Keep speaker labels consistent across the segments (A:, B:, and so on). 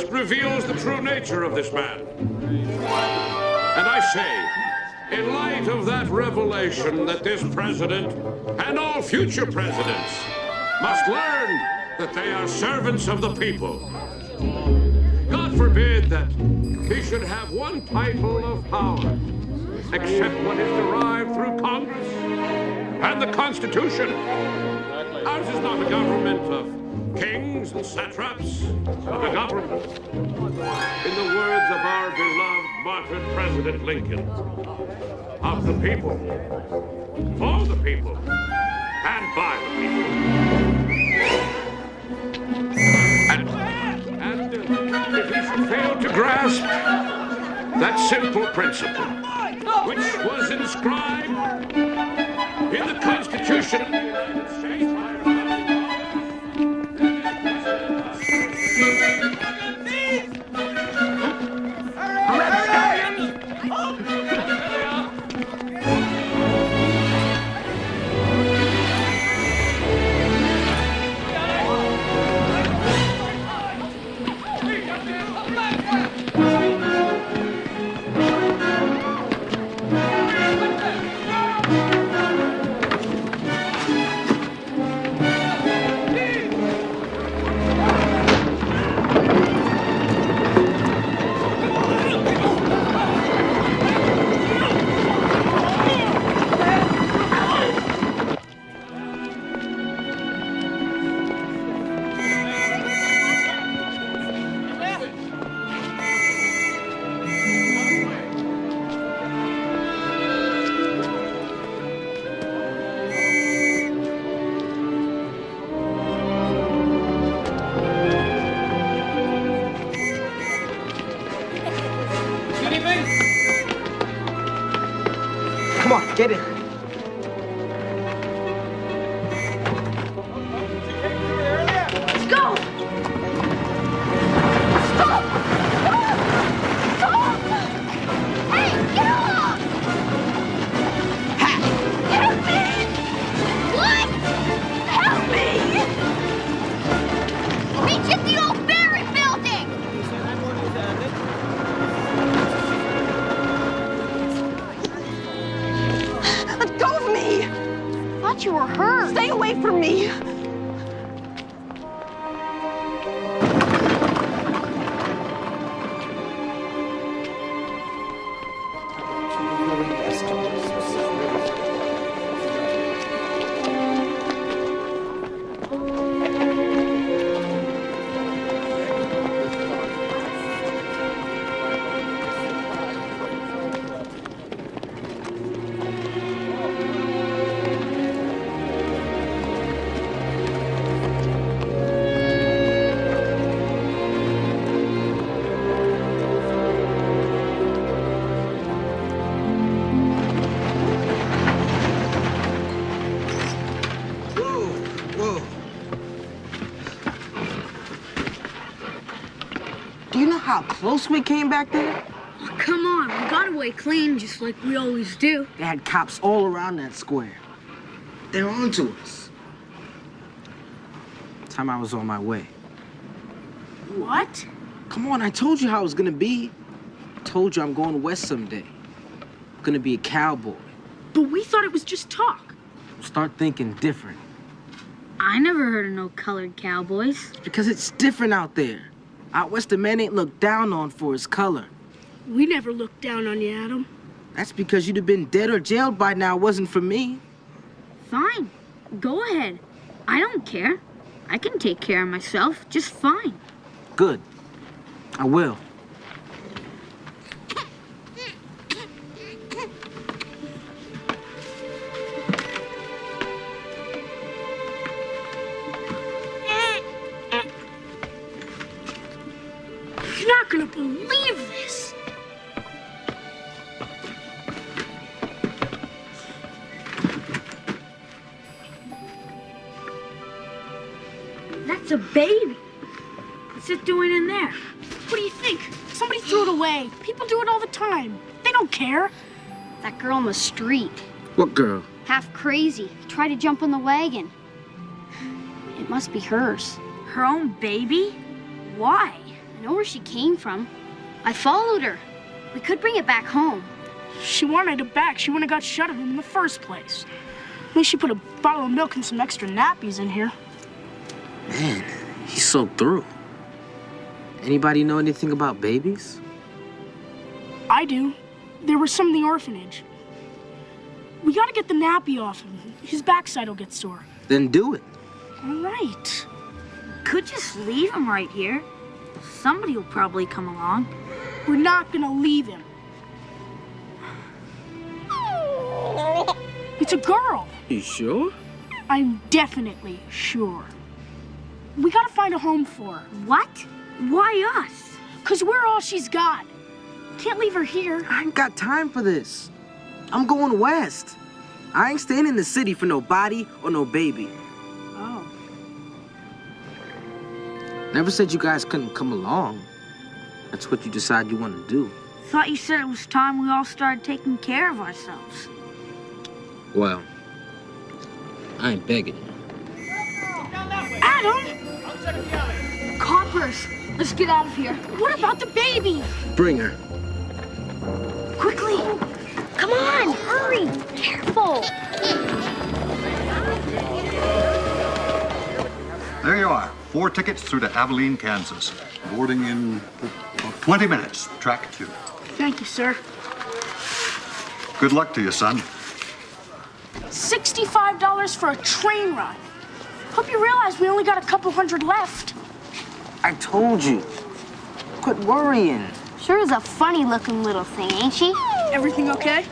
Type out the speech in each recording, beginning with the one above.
A: past reveals the true nature of this man. And I say, in light of that revelation, that this president and all future presidents must learn that they are servants of the people. God forbid that he should have one title of power, except what is derived through Congress and the Constitution. Ours is not a government of kings and satraps, but a government, in the words of our beloved martyred President Lincoln, of the people, for the people, and by the people. And if he should fail to grasp that simple principle, which was inscribed in the Constitution of the United States.
B: Come on, get in.
C: Let's go! Stop! Stop! Hey, get off! Help me! What? Help me! Reach at the old Barry building!
D: Let go of me!
C: I thought you were hurt.
D: Stay away from me!
B: Do you know how close we came back there?
E: Oh, come on, we got away clean, just like we always do.
B: They had cops all around that square. They're on to us. Time I was on my way.
E: What?
B: Come on, I told you how it was gonna be. I told you I'm going west someday. I'm gonna be a cowboy.
E: But we thought it was just talk.
B: Start thinking different.
E: I never heard of no colored cowboys.
B: Because it's different out there. Out west, a man ain't looked down on for his color.
E: We never looked down on you, Adam.
B: That's because you'd have been dead or jailed by now, wasn't for me.
E: Fine. Go ahead. I don't care. I can take care of myself just fine.
B: Good. I will.
E: You're not gonna believe this. That's a baby. What's it doing in there?
F: What do you think? Somebody threw it away. People do it all the time. They don't care.
C: That girl in the street,
B: What girl?
C: half crazy, tried to jump on the wagon. It must be hers.
E: Her own baby? Why?
C: I know where she came from. I followed her. We could bring it back home.
F: She wanted it back. She wouldn't have got shut of him in the first place. At least she put a bottle of milk and some extra nappies in here.
B: Man, he's so through. Anybody know anything about babies?
F: I do. There were some in the orphanage. We gotta get the nappy off him. His backside will get sore.
B: Then do it.
F: All right.
E: Could just leave him right here. Somebody will probably come along.
F: We're not gonna leave him. It's a girl.
B: You sure?
F: I'm definitely sure. We gotta find a home for her.
E: What? Why us?
F: 'Cause we're all she's got. Can't leave her here.
B: I ain't got time for this. I'm going west. I ain't staying in the city for no body or no baby.
F: Oh.
B: Never said you guys couldn't come along. That's what you decide you want to do.
E: Thought you said it was time we all started taking care of ourselves.
B: Well, I ain't begging you.
F: Adam!
C: Coppers, let's get out of here.
F: What about the baby?
B: Bring her.
C: Quickly. Come on, hurry. Careful.
G: There you are. 4 tickets through to Abilene, Kansas. Boarding in 20 minutes. Track 2.
F: Thank you, sir.
G: Good luck to you, son.
F: $65 for a train ride. Hope you realize we only got a couple hundred left.
B: I told you. Quit worrying.
C: Sure is a funny looking little thing, ain't she?
F: Everything okay?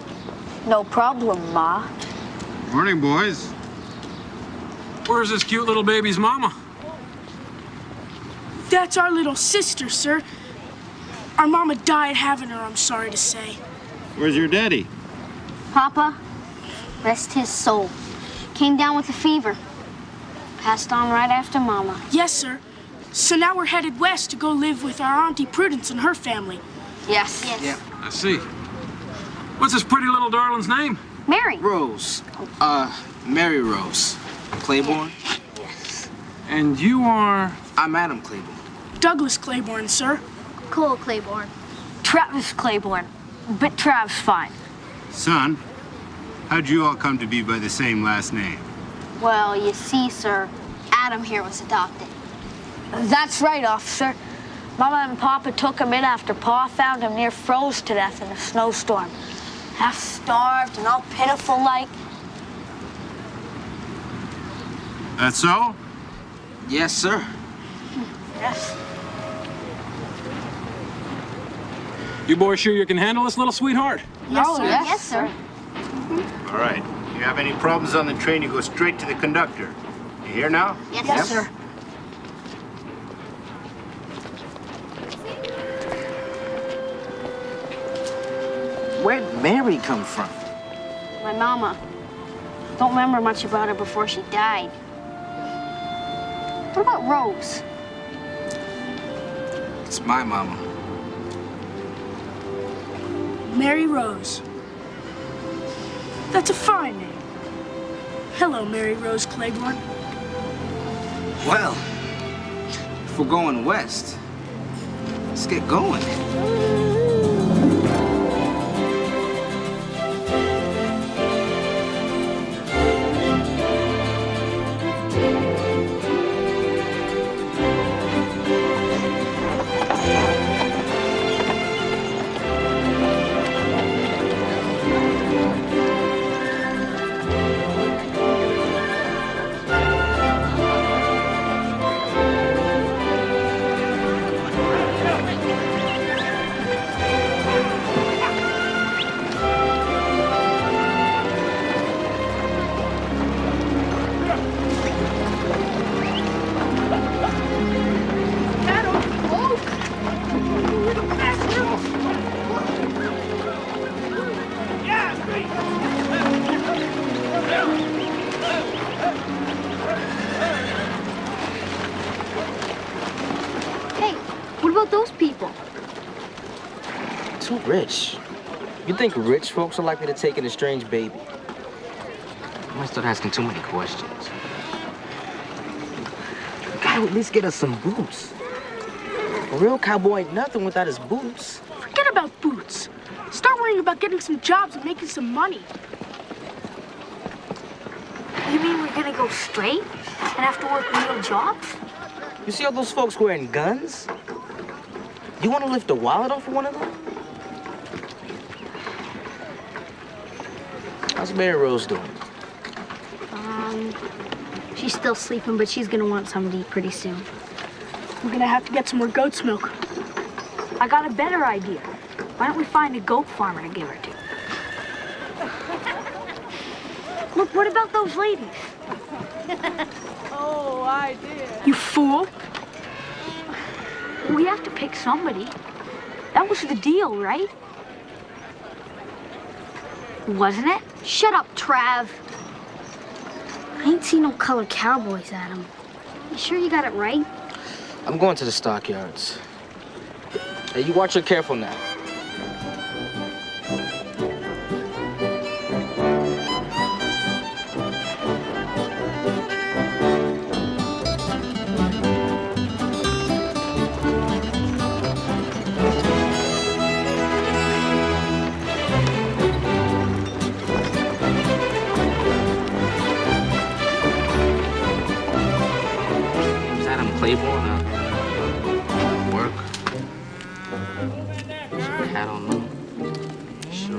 E: No problem, Ma.
H: Morning, boys. Where's this cute little baby's mama?
F: That's our little sister, sir. Our mama died having her, I'm sorry to say.
H: Where's your daddy?
C: Papa, rest his soul. Came down with a fever. Passed on right after Mama.
F: Yes, sir. So now we're headed west to go live with our Auntie Prudence and her family.
C: Yes.
B: Yeah.
H: I see. What's this pretty little darling's name?
C: Mary.
B: Rose. Mary Rose. Claiborne?
H: And you are...
B: I'm Adam Claiborne.
F: Douglas Claiborne, sir.
C: Cole Claiborne.
E: Travis Claiborne. But Trav's fine.
I: Son, how'd you all come to be by the same last name?
C: Well, you see, sir, Adam here was adopted.
E: That's right, officer. Mama and Papa took him in after Pa found him near froze to death in a snowstorm. Half starved and all pitiful like.
I: That's so?
B: Yes, sir.
E: Yes.
H: You boys sure you can handle this little sweetheart?
F: Yes, sir.
C: Yes, sir.
I: All right. If you have any problems on the train, you go straight to the conductor. You hear now?
C: Yes, sir.
B: Where'd Mary come from?
C: My mama. Don't remember much about her before she died. What about Rose?
B: It's my mama.
F: Mary Rose. That's a fine name. Hello, Mary Rose Claiborne.
B: Well, if we're going west, let's get going.
C: Hey, what about those people?
B: Too rich. You think rich folks are likely to take in a strange baby? I might start asking too many questions. Gotta at least get us some boots. A real cowboy ain't nothing without his boots.
F: Forget about boots. Start worrying about getting some jobs and making some money.
C: You mean we're gonna go straight and have to work real jobs?
B: You see all those folks wearing guns? You want to lift a wallet off of one of them? How's Mary Rose doing?
C: She's still sleeping, but she's gonna want something to eat pretty soon.
F: We're gonna have to get some more goat's milk.
E: I got a better idea. Why don't we find a goat farmer to give her to?
C: Look, what about those ladies?
D: Oh, I did.
F: You fool.
E: We have to pick somebody. That was the deal, right? Wasn't it?
C: Shut up, Trav. I ain't seen no colored cowboys, Adam. You sure you got it right?
B: I'm going to the stockyards. Hey, you watch her careful now. Claiborne, work. I don't know. Sure.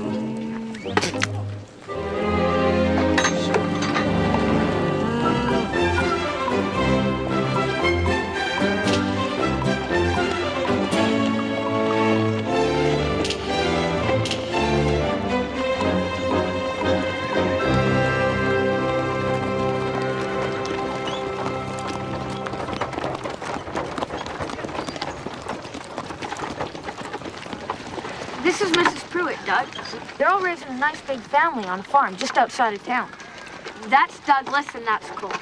E: This is Mrs. Pruitt, Doug. They're all raising a nice big family on a farm just outside of town.
C: That's Douglas, and that's cool.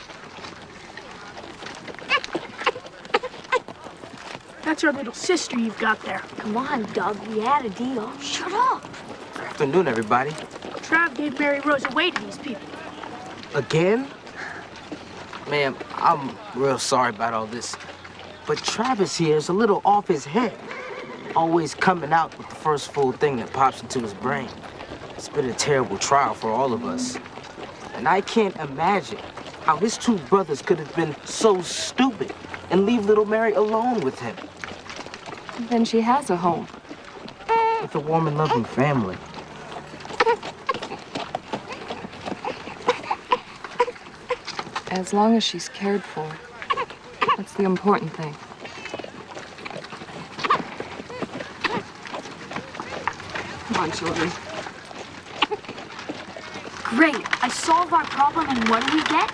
F: That's our little sister you've got there.
E: Come on, Doug, we had a deal.
C: Shut up.
B: Good afternoon, everybody.
F: Trav gave Mary Rose away to these people.
B: Again? Ma'am, I'm real sorry about all this. But Travis here is a little off his head. Always coming out with the first full thing that pops into his brain. It's been a terrible trial for all of us. And I can't imagine how his two brothers could have been so stupid and leave little Mary alone with him.
D: Then she has a home.
B: With a warm and loving family.
D: As long as she's cared for. That's the important thing. Come on, children.
E: Great, I solved our problem, and what do we get?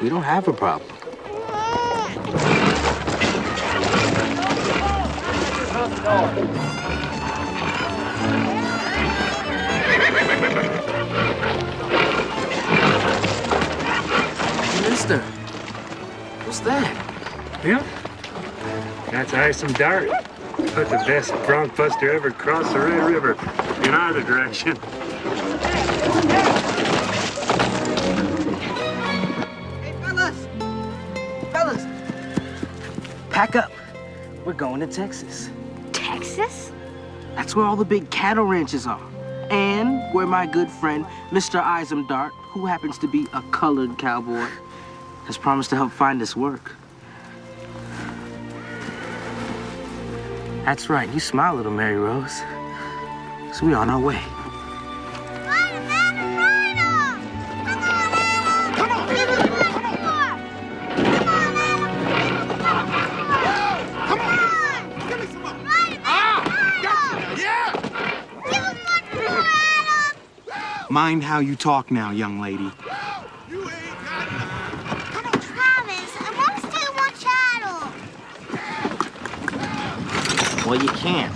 B: We don't have a problem. Mister, what's that?
J: Yeah? That's Isom Dart. Put the best bronc buster ever crossed the Red River in either direction.
B: Hey, fellas, pack up. We're going to Texas.
C: Texas?
B: That's where all the big cattle ranches are. And where my good friend, Mr. Isom Dart, who happens to be a colored cowboy, has promised to help find us work. That's right, you smile, little Mary Rose. So we on our way.
K: Mind how you talk now, young lady.
C: Travis, I want to stay and watch cattle.
L: Well, you can't.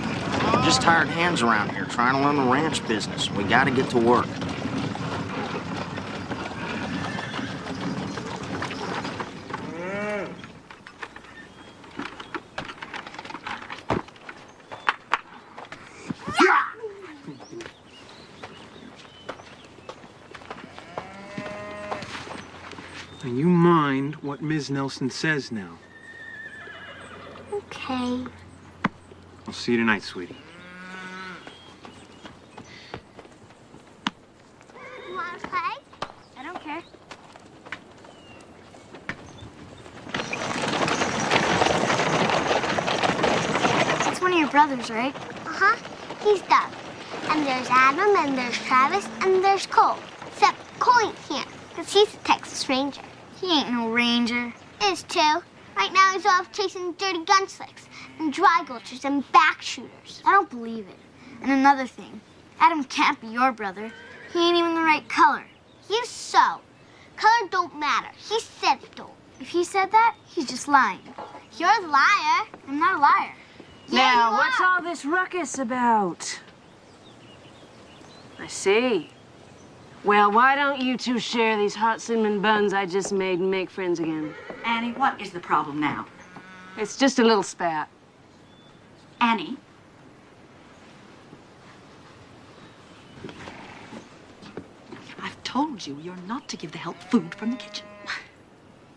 L: We're just hired hands around here trying to learn the ranch business. We gotta get to work.
K: what Ms. Nelson says now.
C: Okay.
K: I'll see you tonight, sweetie.
C: You want to play? I don't care. That's one of your brothers, right? Uh-huh. He's Doug. And there's Adam, and there's Travis, and there's Cole. Except Cole ain't here, because he's a Texas Ranger. He ain't no ranger. Is too. Right now he's off chasing dirty gunslicks and dry gulchers and back shooters. I don't believe it. And another thing, Adam can't be your brother. He ain't even the right color. He's so. Color don't matter. He said it don't. If he said that, he's just lying. You're the liar. I'm not a liar.
M: Now, what's all this ruckus about? I see. Well, why don't you two share these hot cinnamon buns I just made and make friends again?
N: Annie, what is the problem now?
M: It's just a little spat.
N: Annie? I've told you you're not to give the help food from the kitchen.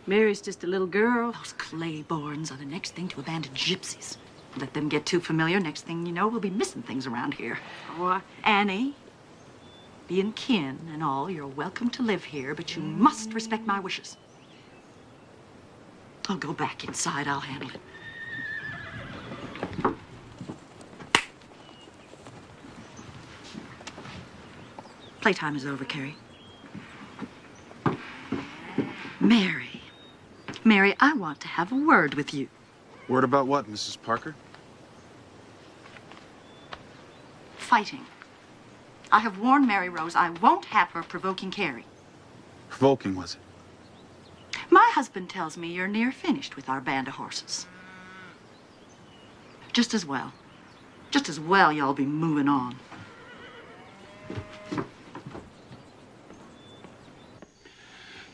M: Mary's just a little girl.
N: Those Clayborns are the next thing to abandoned gypsies. Let them get too familiar, next thing you know, we'll be missing things around here.
M: What?
N: Annie, being kin and all, you're welcome to live here, but you must respect my wishes. I'll go back inside. I'll handle it. Playtime is over, Carrie. Mary. Mary, I want to have a word with you.
O: Word about what, Mrs. Parker?
N: Fighting. I have warned Mary Rose I won't have her provoking Carrie.
O: Provoking, was it?
N: My husband tells me you're near finished with our band of horses. Just as well. Just as well y'all be moving on.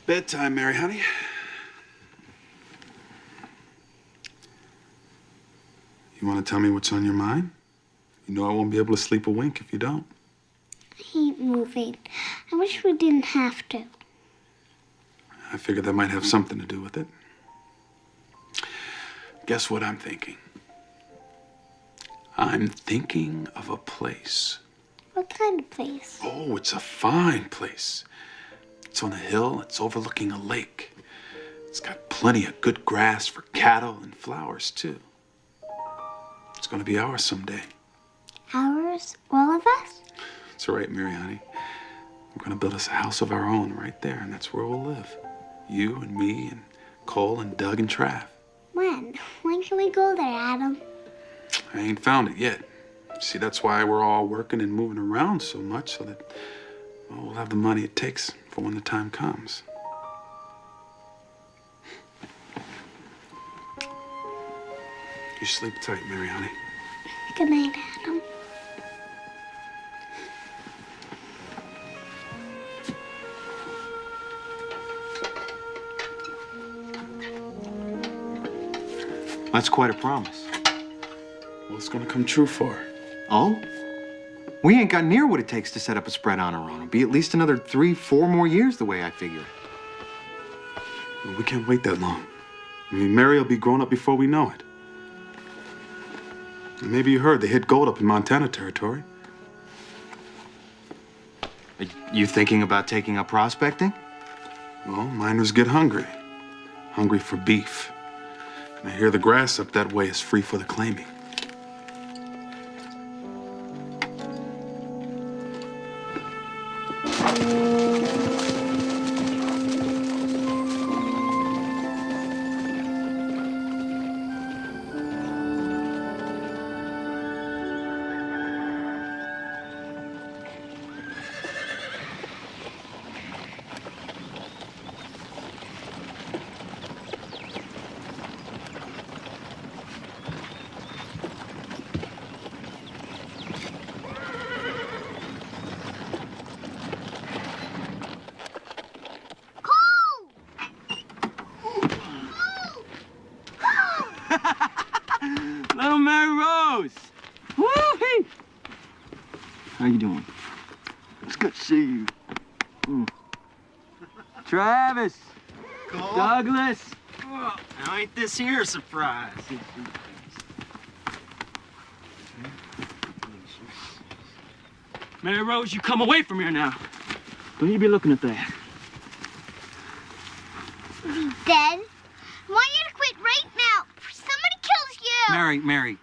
O: Bedtime, Mary, honey. You want to tell me what's on your mind? You know I won't be able to sleep a wink if you don't.
C: I hate moving. I wish we didn't have to.
O: I figured that might have something to do with it. Guess what I'm thinking? I'm thinking of a place.
C: What kind of place?
O: Oh, it's a fine place. It's on a hill. It's overlooking a lake. It's got plenty of good grass for cattle and flowers, too. It's going to be ours someday.
C: Ours? All of us?
O: That's right, Mary, honey. We're going to build us a house of our own right there, and that's where we'll live. You and me and Cole and Doug and Trav.
C: When? When can we go there, Adam?
O: I ain't found it yet. See, that's why we're all working and moving around so much, so that well, we'll have the money it takes for when the time comes. You sleep tight, Mary, honey.
C: Good night, Adam.
K: That's quite a promise.
O: Well, it's gonna come true for her.
K: Oh? We ain't got near what it takes to set up a spread on her own. It'll be at least another 3-4 more years the way I figure.
O: Well, we can't wait that long. I mean, Mary will be grown up before we know it. And maybe you heard they hit gold up in Montana territory.
K: Are you thinking about taking up prospecting?
O: Well, miners get hungry. Hungry for beef. And I hear the grass up that way is free for the claiming.
K: Little Mary Rose! Woo-hee! How you doing?
P: It's good to see you.
K: Travis! Cole.
P: Douglas! Oh, now ain't this here a surprise? Mary Rose, you come away from here now. Don't you be looking at that.
C: Is he dead? I want you to quit right now. Somebody kills you.
P: Mary.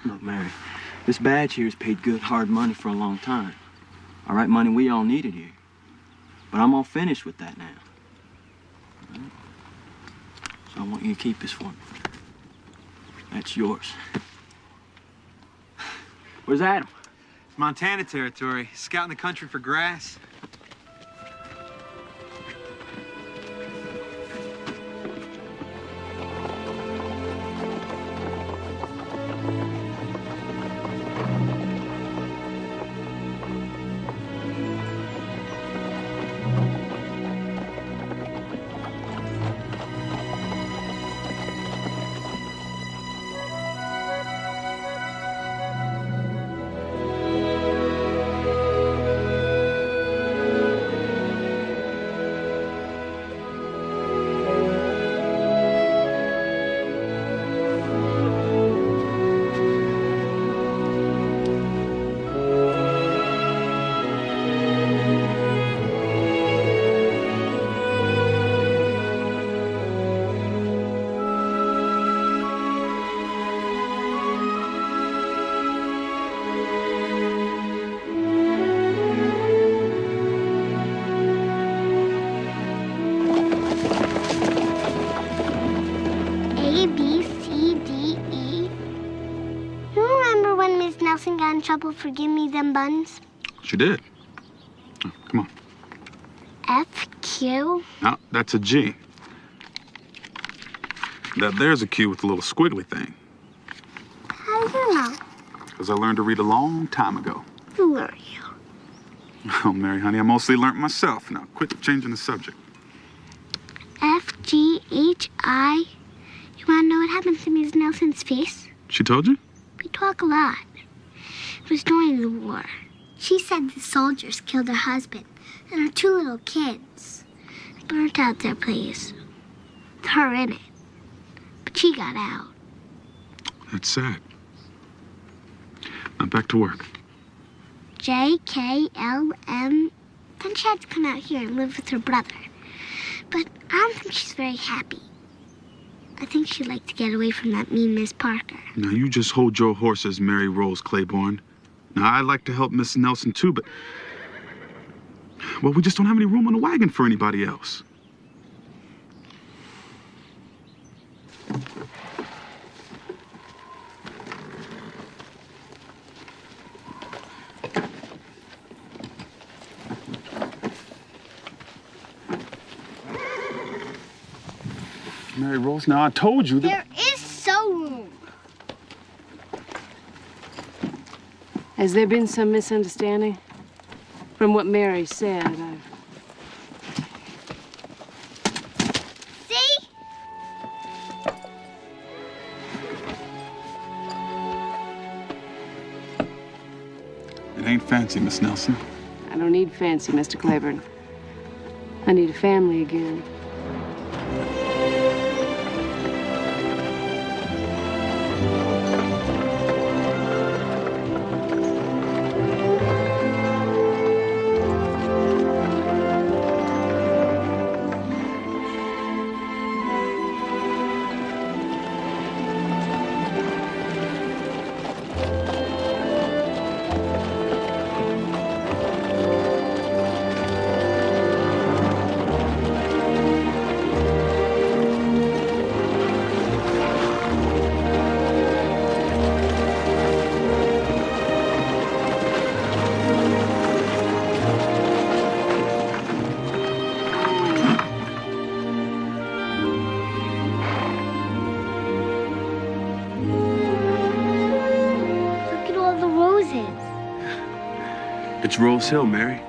P: Look, Mary, this badge here's paid good, hard money for a long time. All right, money we all needed here. But I'm all finished with that now. All right? So I want you to keep this for me. That's yours. Where's Adam?
K: Montana territory. Scouting the country for grass.
C: Got in trouble for giving me them buns?
O: She did. Oh, come on.
C: F-Q?
O: No, that's a G. There's a Q with a little squiggly thing.
C: How do you know?
O: Because I learned to read a long time ago.
C: Who are you?
O: Oh, Mary, honey, I mostly learned myself. Now, quit changing the subject.
C: F-G-H-I. You want to know what happened to Ms. Nelson's face?
O: She told you?
C: We talk a lot. It was during the war. She said the soldiers killed her husband and her 2 little kids. Burnt out their place. With her in it. But she got out.
O: That's sad. Now back to work.
C: J-K-L-M. Then she had to come out here and live with her brother. But I don't think she's very happy. I think she'd like to get away from that mean Miss Parker.
O: Now, you just hold your horses, Mary Rose Claiborne. Now, I'd like to help Miss Nelson, too, but... well, we just don't have any room on the wagon for anybody else. Mary Rose, now I told you that...
C: There is so room.
M: Has there been some misunderstanding? From what Mary said,
C: See?
O: It ain't fancy, Miss Nelson.
M: I don't need fancy, Mr. Claiborne. I need a family again.
P: It's Rose Hill, Mary.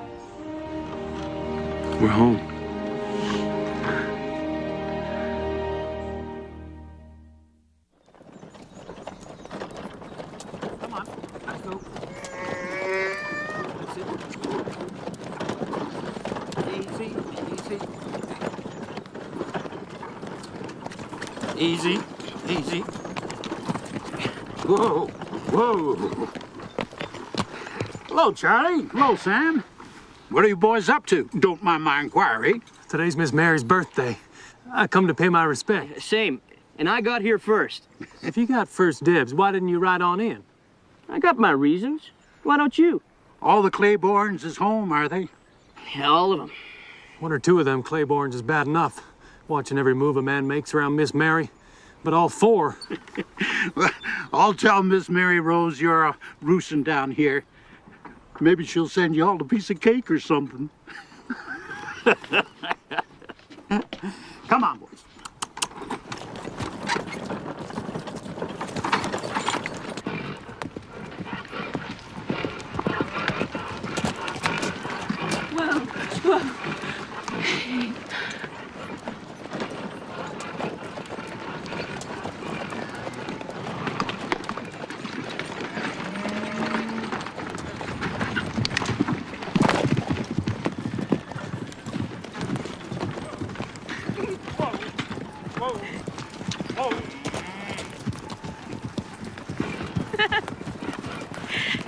P: We're home.
B: Come on, let's go. That's it. Easy, easy.
Q: Easy, easy. Whoa, whoa. Hello, Charlie. Hello, Sam. What are you boys up to? Don't mind my inquiry.
R: Today's Miss Mary's birthday. I come to pay my respect.
P: Same. And I got here first.
R: If you got first dibs, why didn't you ride on in?
P: I got my reasons. Why don't you?
Q: All the Claibornes is home, are they?
P: Yeah, all of them.
R: One or two of them Claibornes is bad enough, watching every move a man makes around Miss Mary. But all four...
Q: Well, I'll tell Miss Mary Rose you're roosting down here. Maybe she'll send you all a piece of cake or something. Come on, boys.
M: Whoa.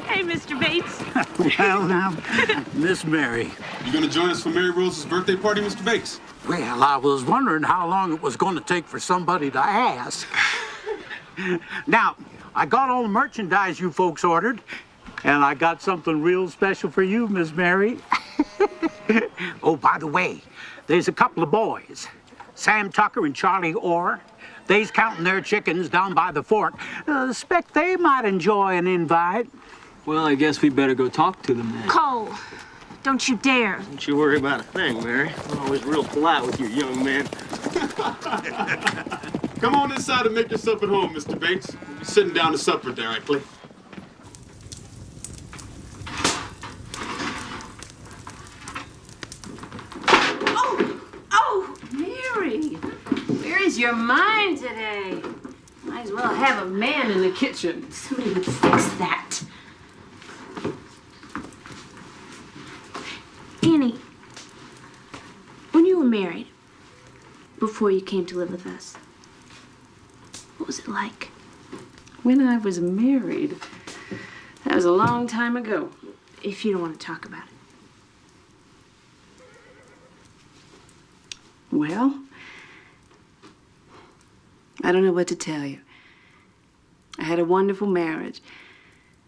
S: Hey, Mr. Bates.
Q: Well, now, Miss Mary.
O: You gonna join us for Mary Rose's birthday party, Mr. Bates?
Q: Well, I was wondering how long it was going to take for somebody to ask. Now, I got all the merchandise you folks ordered, and I got something real special for you, Miss Mary. Oh, by the way, there's a couple of boys, Sam Tucker and Charlie Orr. They's counting their chickens down by the fort. Expect they might enjoy an invite.
P: Well, I guess we better go talk to them then.
S: Cole, don't you dare.
P: Don't you worry about a thing, Mary. I'm always real polite with you young men.
O: Come on inside and make yourself at home, Mr. Bates. We'll be sitting down to supper directly.
M: Oh, Mary. Where is your mind today? Might as well have a man in the kitchen.
S: Somebody would fix that. Annie, when you were married, before you came to live with us, what was it like?
M: When I was married? That was a long time ago.
S: If you don't want to talk about it.
M: Well, I don't know what to tell you. I had a wonderful marriage.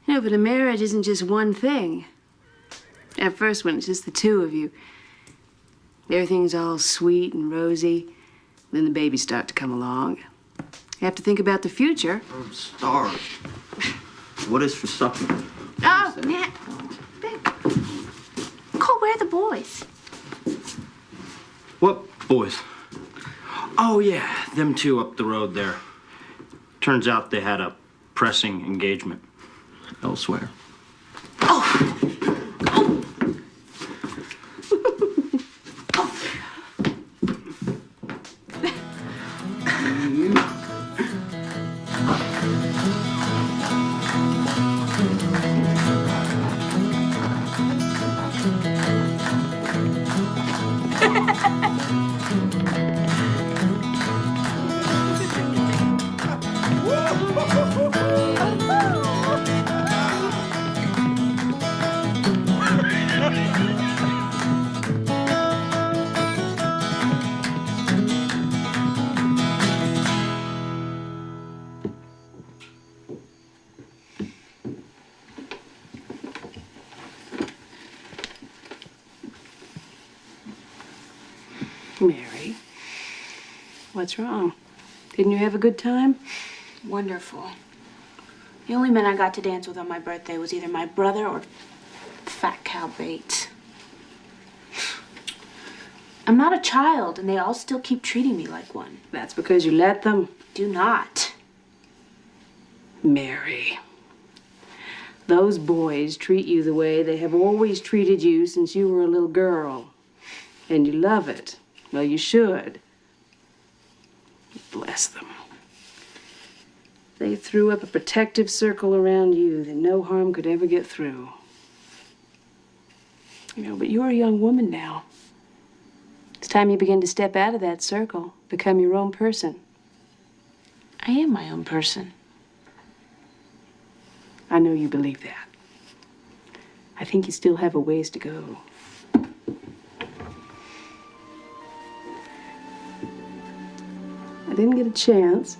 M: You know, but a marriage isn't just one thing. At first, when it's just the two of you, everything's all sweet and rosy. Then the babies start to come along. You have to think about the future.
P: I'm starved. What is for supper?
S: Oh, man. Cole, where are the boys?
P: What boys? Oh, yeah, them two up the road there. Turns out they had a pressing engagement elsewhere.
M: Mary, what's wrong? Didn't you have a good time?
S: Wonderful. The only men I got to dance with on my birthday was either my brother or Fat Cal Bates. I'm not a child, and they all still keep treating me like one.
M: That's because you let them.
S: Do not.
M: Mary, those boys treat you the way they have always treated you since you were a little girl. And you love it. Well, you should. Bless them. They threw up a protective circle around you that no harm could ever get through. You know, but you're a young woman now. It's time you begin to step out of that circle, become your own person. I am my own person. I know you believe that. I think you still have a ways to go. I didn't get a chance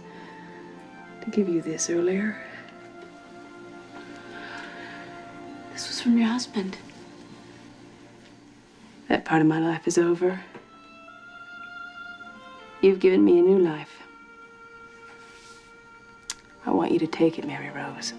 M: to give you this earlier. This was from your husband. That part of my life is over. You've given me a new life. I want you to take it, Mary Rose.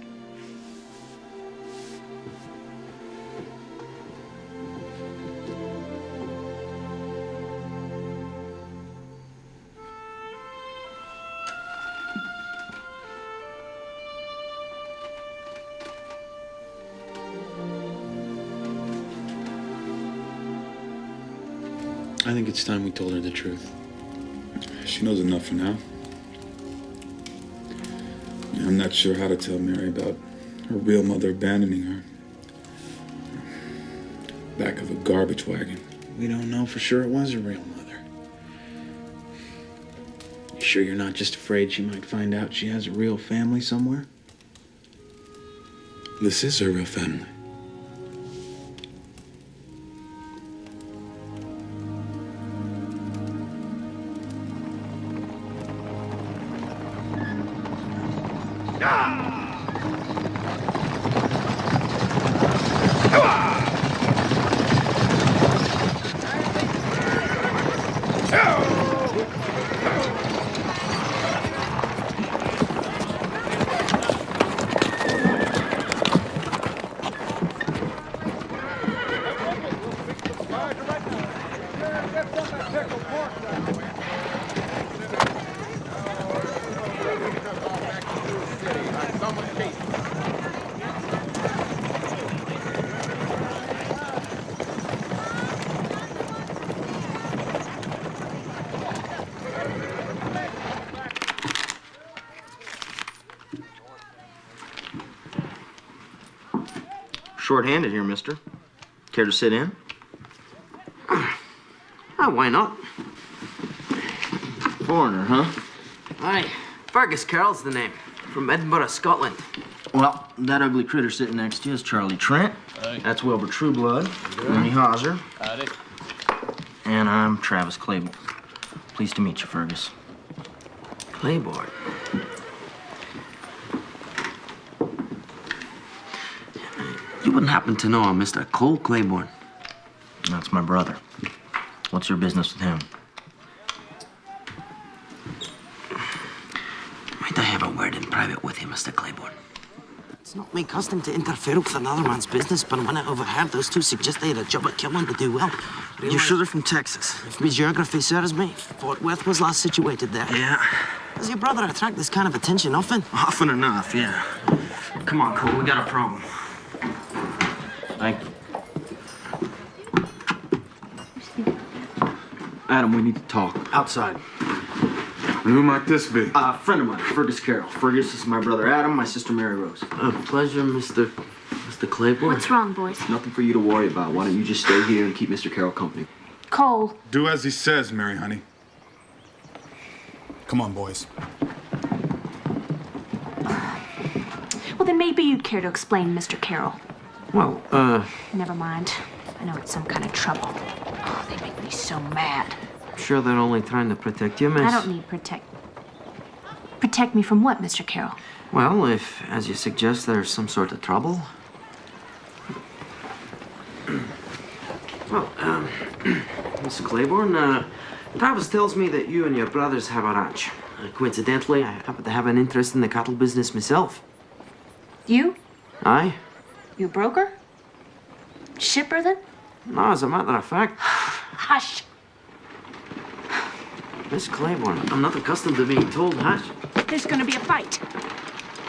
O: I think it's time we told her the truth. She knows enough for now. I'm not sure how to tell Mary about her real mother abandoning her. Back of a garbage wagon. We don't know for sure it was her real mother. You sure you're not just afraid she might find out she has a real family somewhere? This is her real family.
L: Short-handed here, mister. Care to sit in? Why not? Foreigner, huh?
B: Aye. Fergus Carroll's the name. From Edinburgh, Scotland.
L: Well, that ugly critter sitting next to you is Charlie Trent.
B: Aye.
L: That's Wilbur Trueblood. Ernie Hauser.
B: Howdy.
L: And I'm Travis Claiborne. Pleased to meet you, Fergus.
B: Claiborne.
L: You wouldn't happen to know a Mr. Cole Claiborne? That's my brother. What's your business with him? Might I have a word in private with you, Mr. Claiborne?
B: It's not my custom to interfere with another man's business, but when I overheard those two suggest they had a job at killing to do well.
L: You sure they're from Texas?
B: If my geography serves me, Fort Worth was last situated there.
L: Yeah.
B: Does your brother attract this kind of attention often?
L: Often enough, yeah. Come on, Cole, we got a problem. Thank you.
P: Adam, we need to talk.
L: Outside.
O: Who might this be?
L: A friend of mine, Fergus Carroll. Fergus is my brother Adam, my sister Mary Rose.
B: Pleasure, Mr. Claiborne.
S: What's wrong, boys?
P: Nothing for you to worry about. Why don't you just stay here and keep Mr. Carroll company?
S: Cole.
O: Do as he says, Mary, honey. Come on, boys.
S: Well, then maybe you'd care to explain, Mr. Carroll.
B: Well,
S: Never mind. I know it's some kind of trouble. Oh, they make me so mad.
B: sure they're only trying to protect you, miss?
S: I don't need protect. Protect me from what, Mr. Carroll?
B: Well, if, as you suggest, there's some sort of trouble. Well, Mr. Claiborne, Travis tells me that you and your brothers have a ranch. Coincidentally, I happen to have an interest in the cattle business myself.
S: You?
B: Aye.
S: You a broker? Shipper, then?
B: No, as a matter of fact.
S: Hush.
B: Miss Claiborne, I'm not accustomed to being told hush.
S: There's gonna be a fight.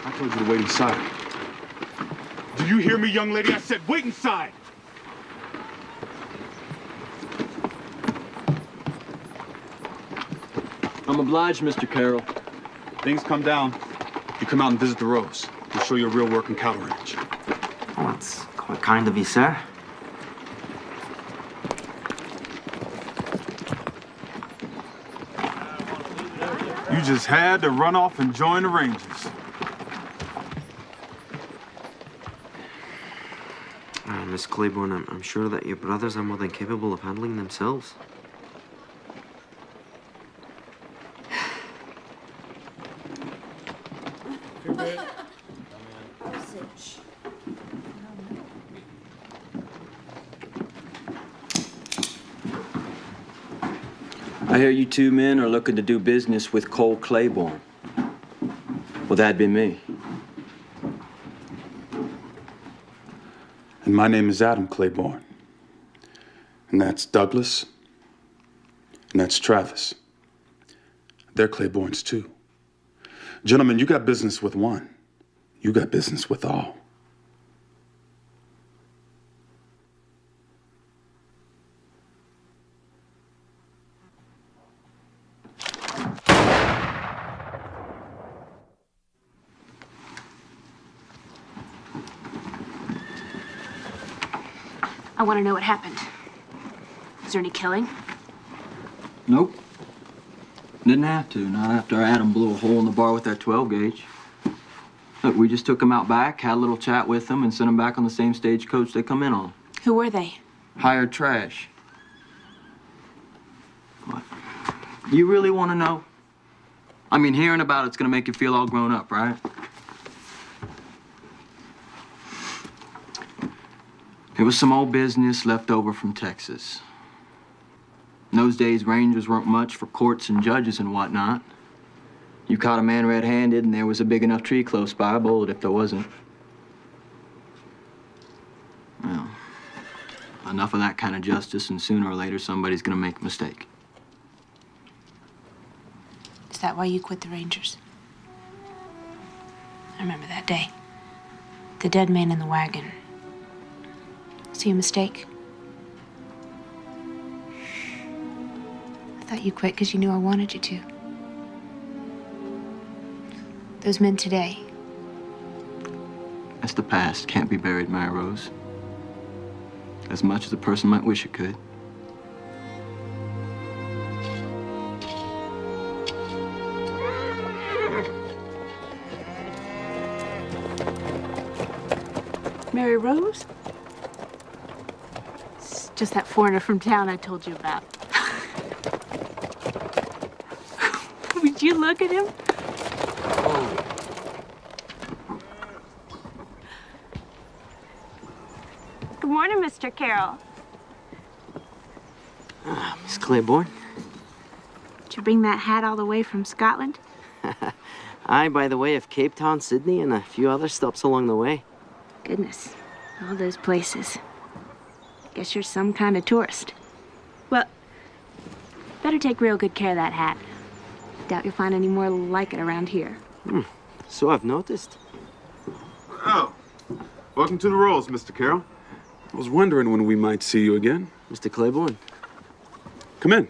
O: I told you to wait inside. Do you hear me, young lady? I said wait inside!
P: I'm obliged, Mr. Carroll.
O: Things come down. You come out and visit the Rose. We'll show you a real working cattle ranch.
B: Oh, that's quite kind of you, sir.
O: You just had to run off and join the Rangers.
L: Miss Claiborne, I'm sure that your brothers are more than capable of handling themselves.
P: I hear you two men are looking to do business with Cole Claiborne. Well, that'd be me.
O: And my name is Adam Claiborne. And that's Douglas. And that's Travis. They're Claibornes too. Gentlemen, you got business with one. You got business with all.
S: I want to know what happened. Was there any killing?
P: Nope. Didn't have to, not after Adam blew a hole in the bar with that 12 gauge. Look, we just took him out back, had a little chat with them, and sent them back on the same stagecoach they come in on.
S: Who were they?
P: Hired trash. What? You really want to know? I mean, hearing about it's gonna make you feel all grown up, right? It was some old business left over from Texas. In those days, Rangers weren't much for courts and judges and whatnot. You caught a man red-handed and there was a big enough tree close by, bold if there wasn't. Well, enough of that kind of justice and sooner or later somebody's gonna make a mistake.
S: Is that why you quit the Rangers? I remember that day. The dead man in the wagon. Was he a mistake? I thought you quit because you knew I wanted you to. Those men today.
P: That's the past. Can't be buried, Mary Rose. As much as a person might wish it could.
S: Mary Rose? It's just that foreigner from town I told you about. Would you look at him? Good morning, Mr. Carroll.
L: Miss Claiborne?
S: Did you bring that hat all the way from Scotland?
L: Aye, by the way of Cape Town, Sydney, and a few other stops along the way.
S: Goodness, all those places. Guess you're some kind of tourist. Well, better take real good care of that hat. Doubt you'll find any more like it around here.
L: So I've noticed.
O: Oh, welcome to the Rolls, Mr. Carroll. I was wondering when we might see you again.
L: Mr. Claiborne.
O: Come in.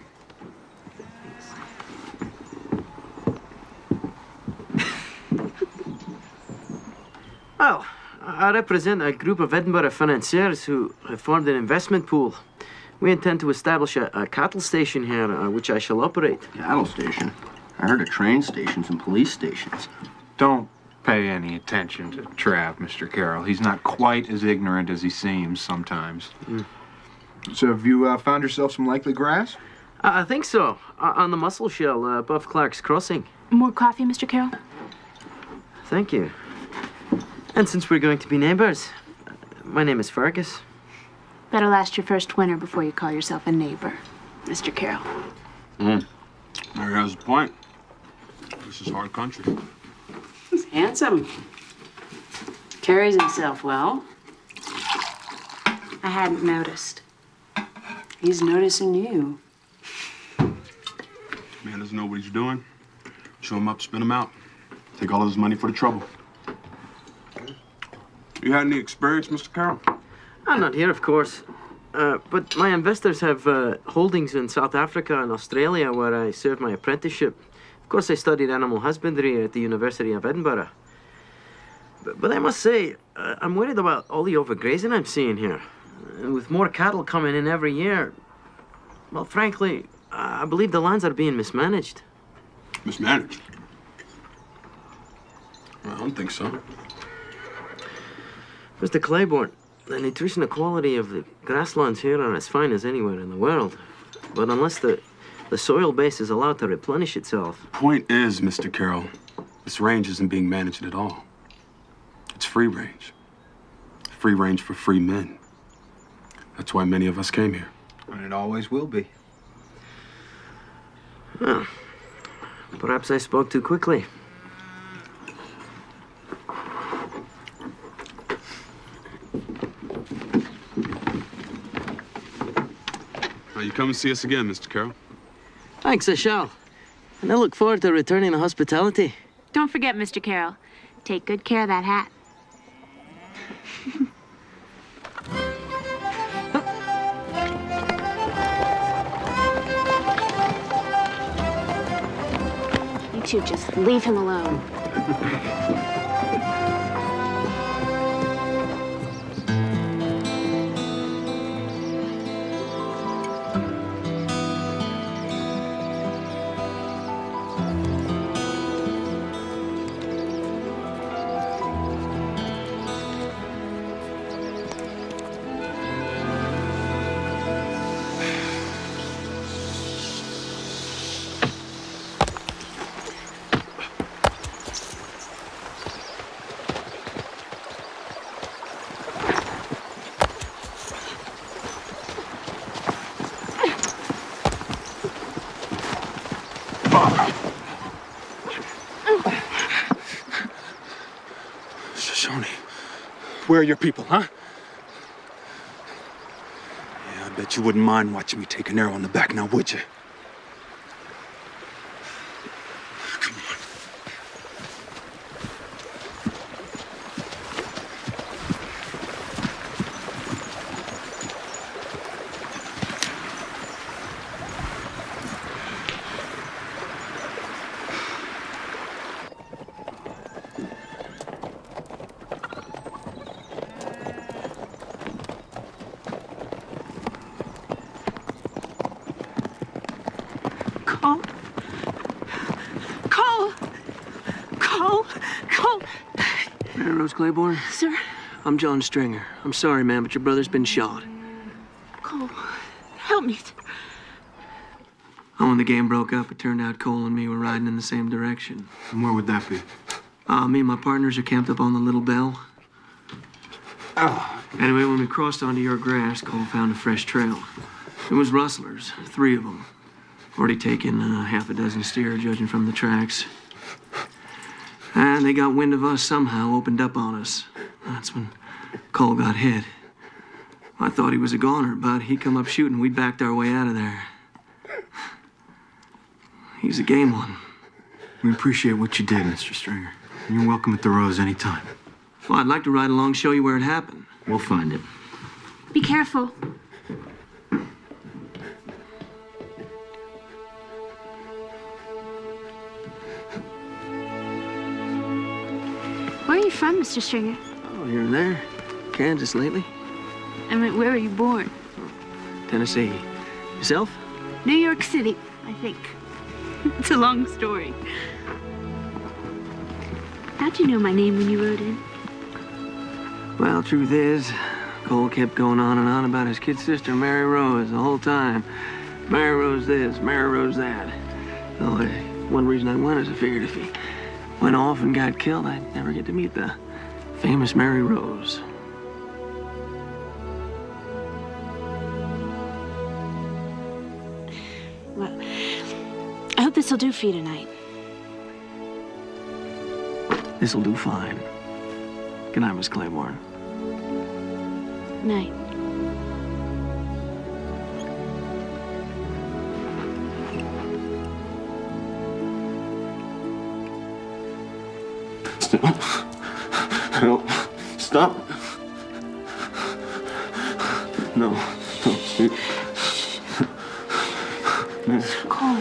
L: Oh, I represent a group of Edinburgh financiers who have formed an investment pool. We intend to establish a cattle station here, which I shall operate.
I: Cattle station? I heard of train stations and police stations.
H: Don't pay any attention to Trav, Mr. Carroll. He's not quite as ignorant as he seems sometimes.
I: So have you found yourself some likely grass?
L: I think so. On the Muscle Shell above Clark's Crossing.
S: More coffee, Mr. Carroll?
L: Thank you. And since we're going to be neighbors, my name is Fergus.
S: Better last your first winter before you call yourself a neighbor, Mr. Carroll.
O: Mary has a point. This is hard country.
M: He's handsome. Carries himself well. I hadn't noticed. He's noticing you.
O: Man doesn't know what he's doing. Show him up, spin him out. Take all of his money for the trouble. You had any experience, Mr. Carroll?
L: I'm not here, of course. But my investors have holdings in South Africa and Australia where I served my apprenticeship. Of course, I studied animal husbandry at the University of Edinburgh. But I must say, I'm worried about all the overgrazing I'm seeing here. And with more cattle coming in every year, well, frankly, I believe the lands are being mismanaged.
O: Mismanaged? Well, I don't think so.
L: Mr. Claiborne, the nutritional quality of the grasslands here are as fine as anywhere in the world. But unless the soil base is allowed to replenish itself...
O: Point is, Mr. Carroll, this range isn't being managed at all. It's free range. Free range for free men. That's why many of us came here.
K: And it always will be.
L: Well, perhaps I spoke too quickly.
O: You come and see us again, Mr. Carroll.
L: Thanks, I shall. And I look forward to returning the hospitality.
S: Don't forget, Mr. Carroll. Take good care of that hat. You two just leave him alone.
O: Where are your people, huh? Yeah, I bet you wouldn't mind watching me take an arrow in the back now, would you? Come on.
L: Claiborne?
S: Sir?
L: I'm John Stringer. I'm sorry, ma'am, but your brother's been shot.
S: Cole, help me.
L: Oh, when the game broke up, it turned out Cole and me were riding in the same direction.
K: And where would that be?
L: Me and my partners are camped up on the Little Bell.
K: Oh.
L: Anyway, when we crossed onto your grass, Cole found a fresh trail. It was rustlers, 3 of them. Already taken half a dozen steer, judging from the tracks. And they got wind of us somehow, opened up on us. That's when Cole got hit. I thought he was a goner, but he come up shooting. We backed our way out of there. He's a game one.
K: We appreciate what you did, Mr. Stringer. You're welcome at the Rose anytime.
L: Well, I'd like to ride along, show you where it happened.
K: We'll find it.
S: Be careful. Where are you from, Mr. Stringer?
L: Oh, here and there. Kansas lately.
S: I meant, where were you born?
L: Tennessee. Yourself?
S: New York City, I think. It's a long story. How'd you know my name when you rode in?
L: Well, truth is, Cole kept going on and on about his kid sister, Mary Rose, the whole time. Mary Rose this, Mary Rose that. So, one reason I went is I figured if he went off and got killed, I'd never get to meet the famous Mary Rose.
S: Well, I hope this'll do for you tonight.
L: This'll do fine. Good night, Miss Claiborne.
S: Night.
K: No. Stop. No. No.
S: Cole.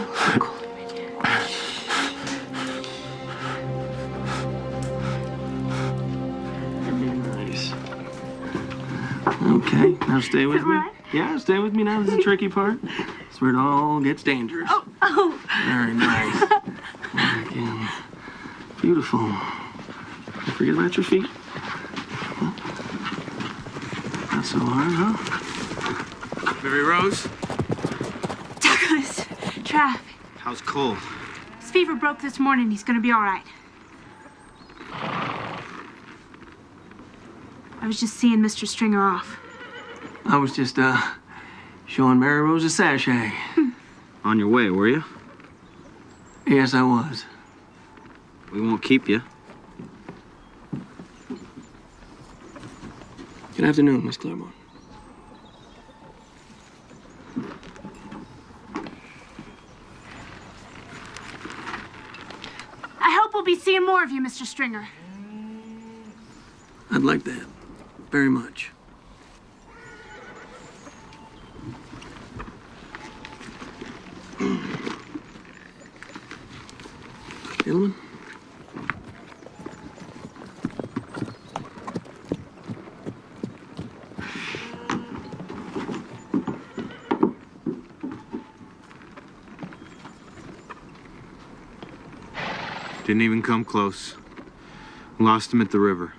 L: Nice. Okay, now stay with me. Yeah, stay with me now. This is the tricky part. It's where it all gets dangerous.
S: Oh.
L: Very nice. and beautiful. Don't forget about your feet. Not so hard, huh? Mary Rose?
S: Douglas, Trav,
L: How's Cole?
S: his fever broke this morning. He's gonna be all right. I was just seeing Mr. Stringer off.
L: I was just, showing Mary Rose a sachet. On your way, were you? Yes, I was. We won't keep you. Good afternoon, Miss Claremont.
S: I hope we'll be seeing more of you, Mr. Stringer.
L: I'd like that. Very much. Gentlemen?
K: Didn't even come close. Lost him at the river.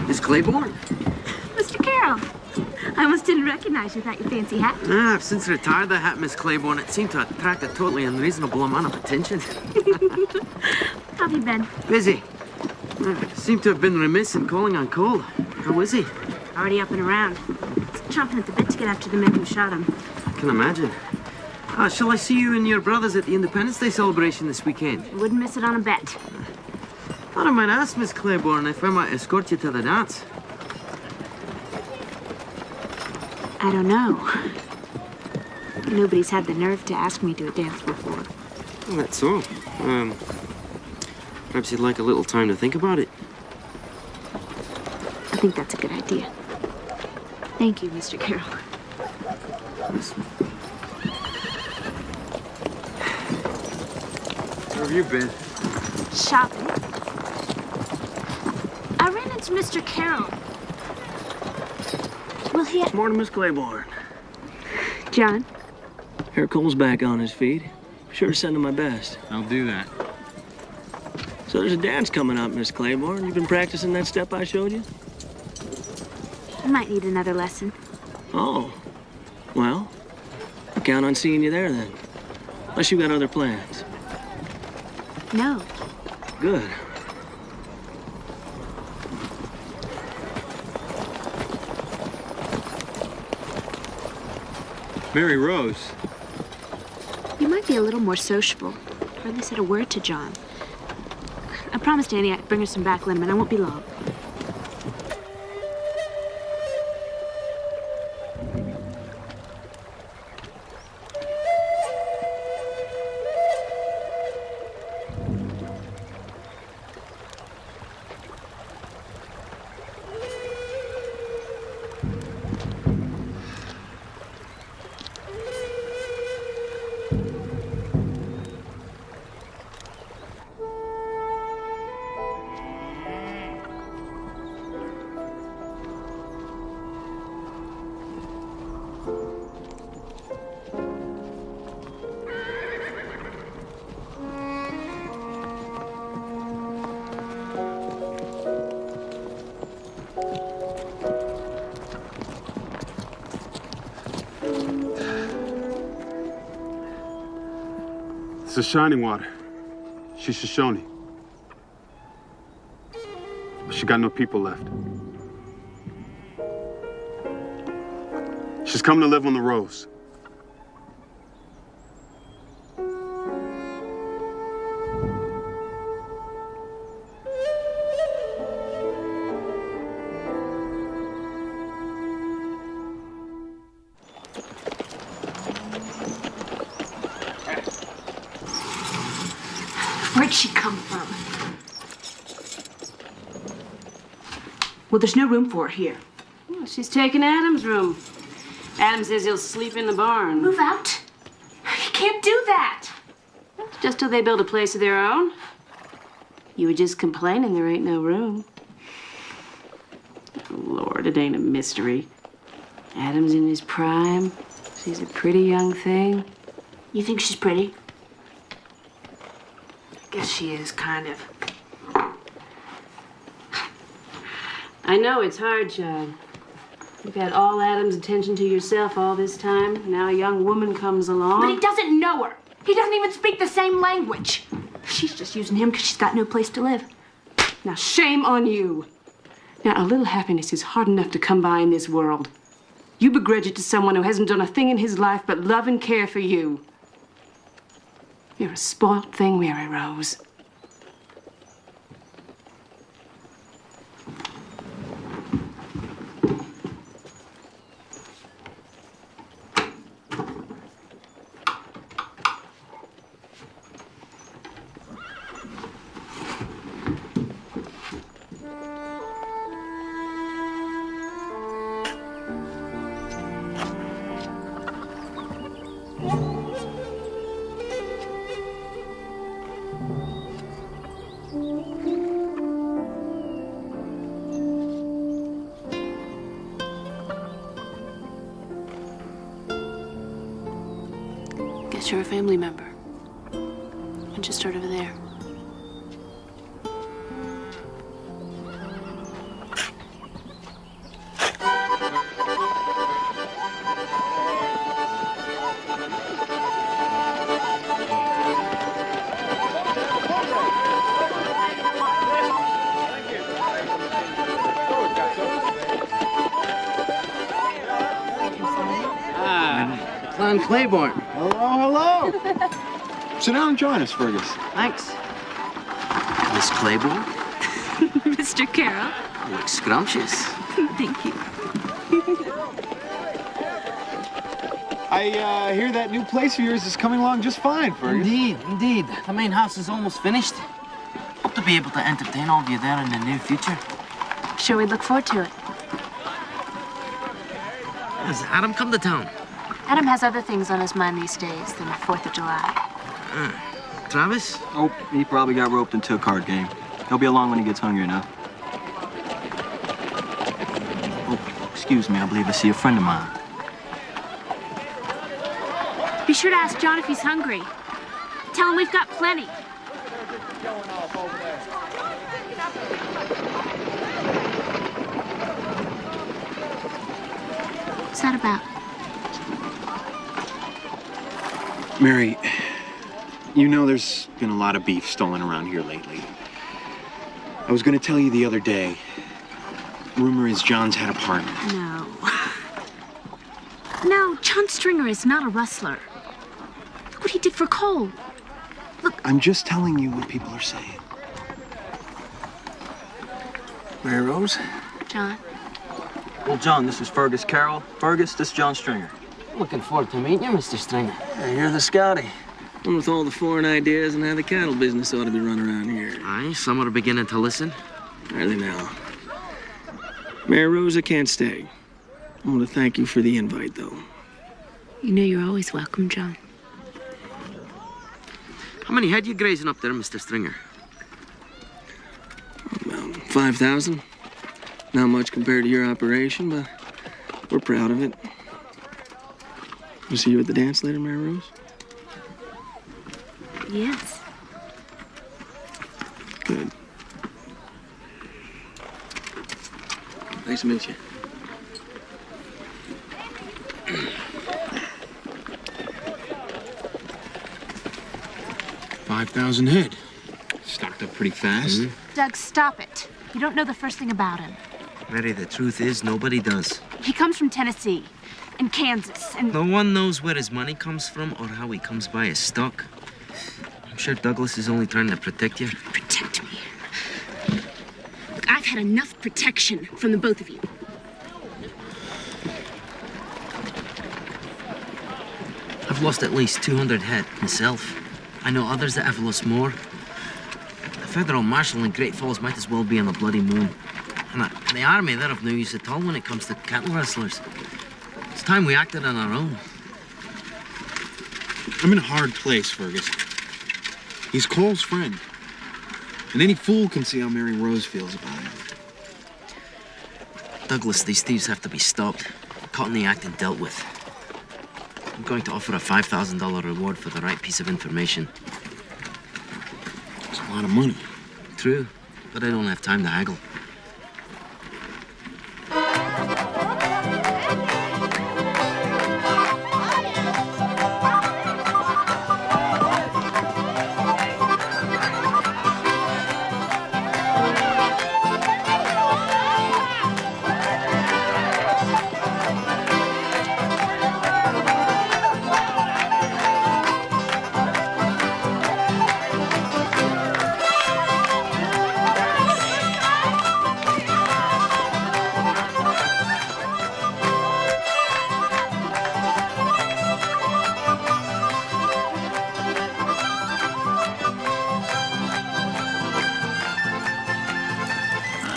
L: Miss Claiborne?
S: Mr. Carroll, I almost didn't recognize you without your fancy hat.
L: I've since retired the hat, Miss Claiborne. It seemed to attract a totally unreasonable amount of attention.
S: How have you been?
L: Busy. Seem to have been remiss in calling on Cole. How is he?
S: Already up and around. He's chomping at the bit to get after the men who shot him.
L: I can imagine. Shall I see you and your brothers at the Independence Day celebration this weekend?
S: I wouldn't miss it on a bet.
L: Thought I might ask Miss Claiborne if I might escort you to the dance.
S: I don't know. Nobody's had the nerve to ask me to a dance before.
L: Well, that's all. Perhaps you'd like a little time to think about it.
S: I think that's a good idea. Thank you, Mr. Carroll.
L: Where have you been?
S: Shopping. I ran into Mr. Carroll. Will he...
L: Morning, Miss Claiborne.
S: John?
L: Herr Cole's back on his feet. Be sure to send him my best.
K: I'll do that.
L: So there's a dance coming up, Miss Claiborne. You've been practicing that step I showed you?
S: I might need another lesson.
L: Oh. Well, I count on seeing you there then. Unless you got other plans.
S: No.
L: Good.
K: Mary Rose.
S: You might be a little more sociable. Hardly said a word to John. I promised Annie I'd bring her some back liniment. I won't be long.
O: the Shining Water. She's Shoshone. But she got no people left. She's coming to live on the Rose.
S: Where'd she come from? Well, there's no room for her here.
M: Well, she's taking Adam's room. Adam says he'll sleep in the barn.
S: Move out? You can't do that.
M: Just till they build a place of their own. You were just complaining there ain't no room. Oh, Lord, it ain't a mystery. Adam's in his prime. She's a pretty young thing.
S: You think she's pretty? I guess she is, kind of.
M: I know it's hard, John. You've had all Adam's attention to yourself all this time. Now a young woman comes along.
S: But he doesn't know her. He doesn't even speak the same language. She's just using him because she's got no place to live.
M: Now, shame on you. Now, a little happiness is hard enough to come by in this world. You begrudge it to someone who hasn't done a thing in his life but love and care for you. You're a spoilt thing, Mary Rose. Guess you're a family member. I just heard over there.
L: Clown Claiborne.
K: Hello, hello. Sit down and join us, Fergus.
L: Thanks. Miss Claiborne?
S: Mr. Carroll.
L: You look scrumptious.
S: Thank you.
K: I hear that new place of yours is coming along just fine, Fergus.
B: Indeed, indeed. The main house is almost finished. Hope to be able to entertain all of you there in the near future.
S: Sure, we look forward to it.
L: Has Adam come to town?
S: Adam has other things on his mind these days than the 4th of July.
L: Travis?
P: Oh, he probably got roped into a card game. He'll be along when he gets hungry enough. Oh, excuse me, I believe I see a friend of mine.
S: Be sure to ask John if he's hungry. Tell him we've got plenty. What's that about?
K: Mary, you know there's been a lot of beef stolen around here lately. I was going to tell you the other day. Rumor is John's had a partner.
S: No. No, John Stringer is not a rustler. Look what he did for Cole. Look.
K: I'm just telling you what people are saying.
P: Mary Rose?
S: John.
P: Well, John, this is Fergus Carroll. Fergus, this is John Stringer.
B: Looking forward to meeting you, Mr. Stringer.
P: Hey, you're the Scotty. One with all the foreign ideas and how the cattle business ought to be run around here.
L: Aye, some are beginning to listen.
P: Are they now? Mary Rose, I can't stay. I want to thank you for the invite, though.
S: You know you're always welcome, John.
L: How many head you grazing up there, Mr. Stringer?
P: About 5,000. Not much compared to your operation, but we're proud of it. We'll see you at the dance later, Mary Rose?
S: Yes.
P: Good. Nice to meet you.
K: 5,000 head. Stocked up pretty fast.
S: Doug, stop it. You don't know the first thing about him.
L: Mary, the truth is, nobody does.
S: He comes from Tennessee and Kansas, and
L: No one knows where his money comes from or how he comes by his stock. I'm sure Douglas is only trying to protect you.
S: protect me. Look, I've had enough protection from the both of you.
L: I've lost at least 200 head myself. I know others that have lost more. The federal marshal in Great Falls might as well be on a bloody moon. And the army, they're of no use at all when it comes to cattle rustlers. It's time we acted on our own.
K: I'm in a hard place, Fergus. He's Cole's friend. And any fool can see how Mary Rose feels about him.
L: Douglas, these thieves have to be stopped, caught in the act and dealt with. I'm going to offer a $5,000 reward for the right piece of information.
K: It's a lot of money.
L: True, but I don't have time to haggle.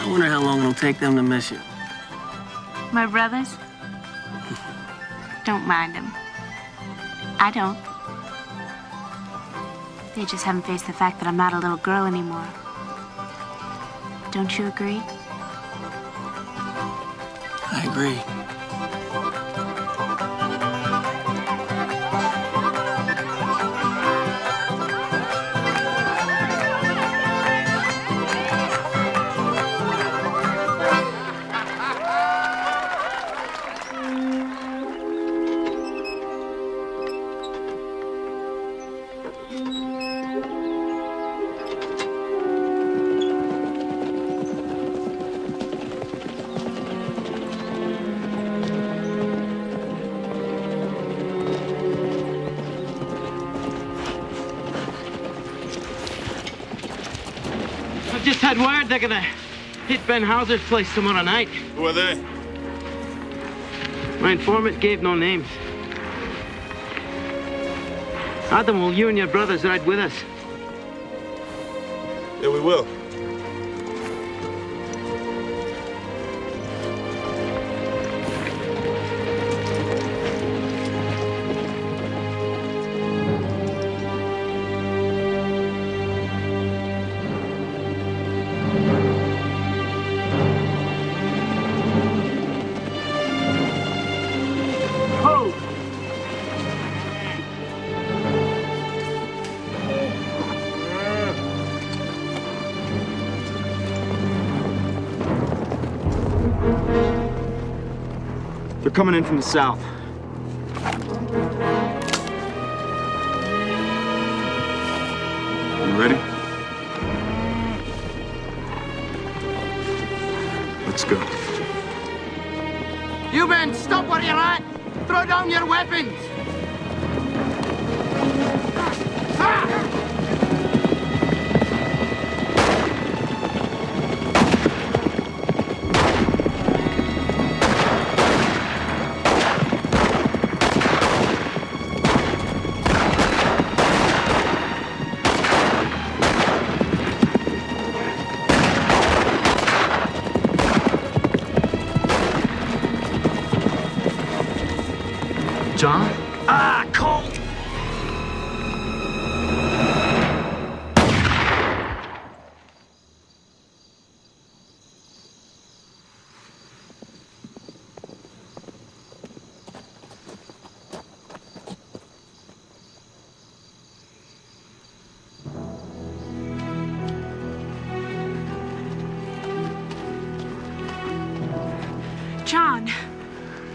T: I wonder how long it'll take them to miss you.
S: My brothers? Don't mind them. I don't. They just haven't faced the fact that I'm not a little girl anymore. Don't you agree?
T: I agree.
L: I've just had word they're gonna hit Ben Hauser's place tomorrow night.
O: Who are they?
L: My informant gave no names. Adam, will you and your brothers ride with us?
O: Yeah, we will.
P: They're coming in from the south.
O: You ready? Let's go.
B: You men, stop where you're at! Throw down your weapons!
L: John?
B: Ah, Cole!
S: John,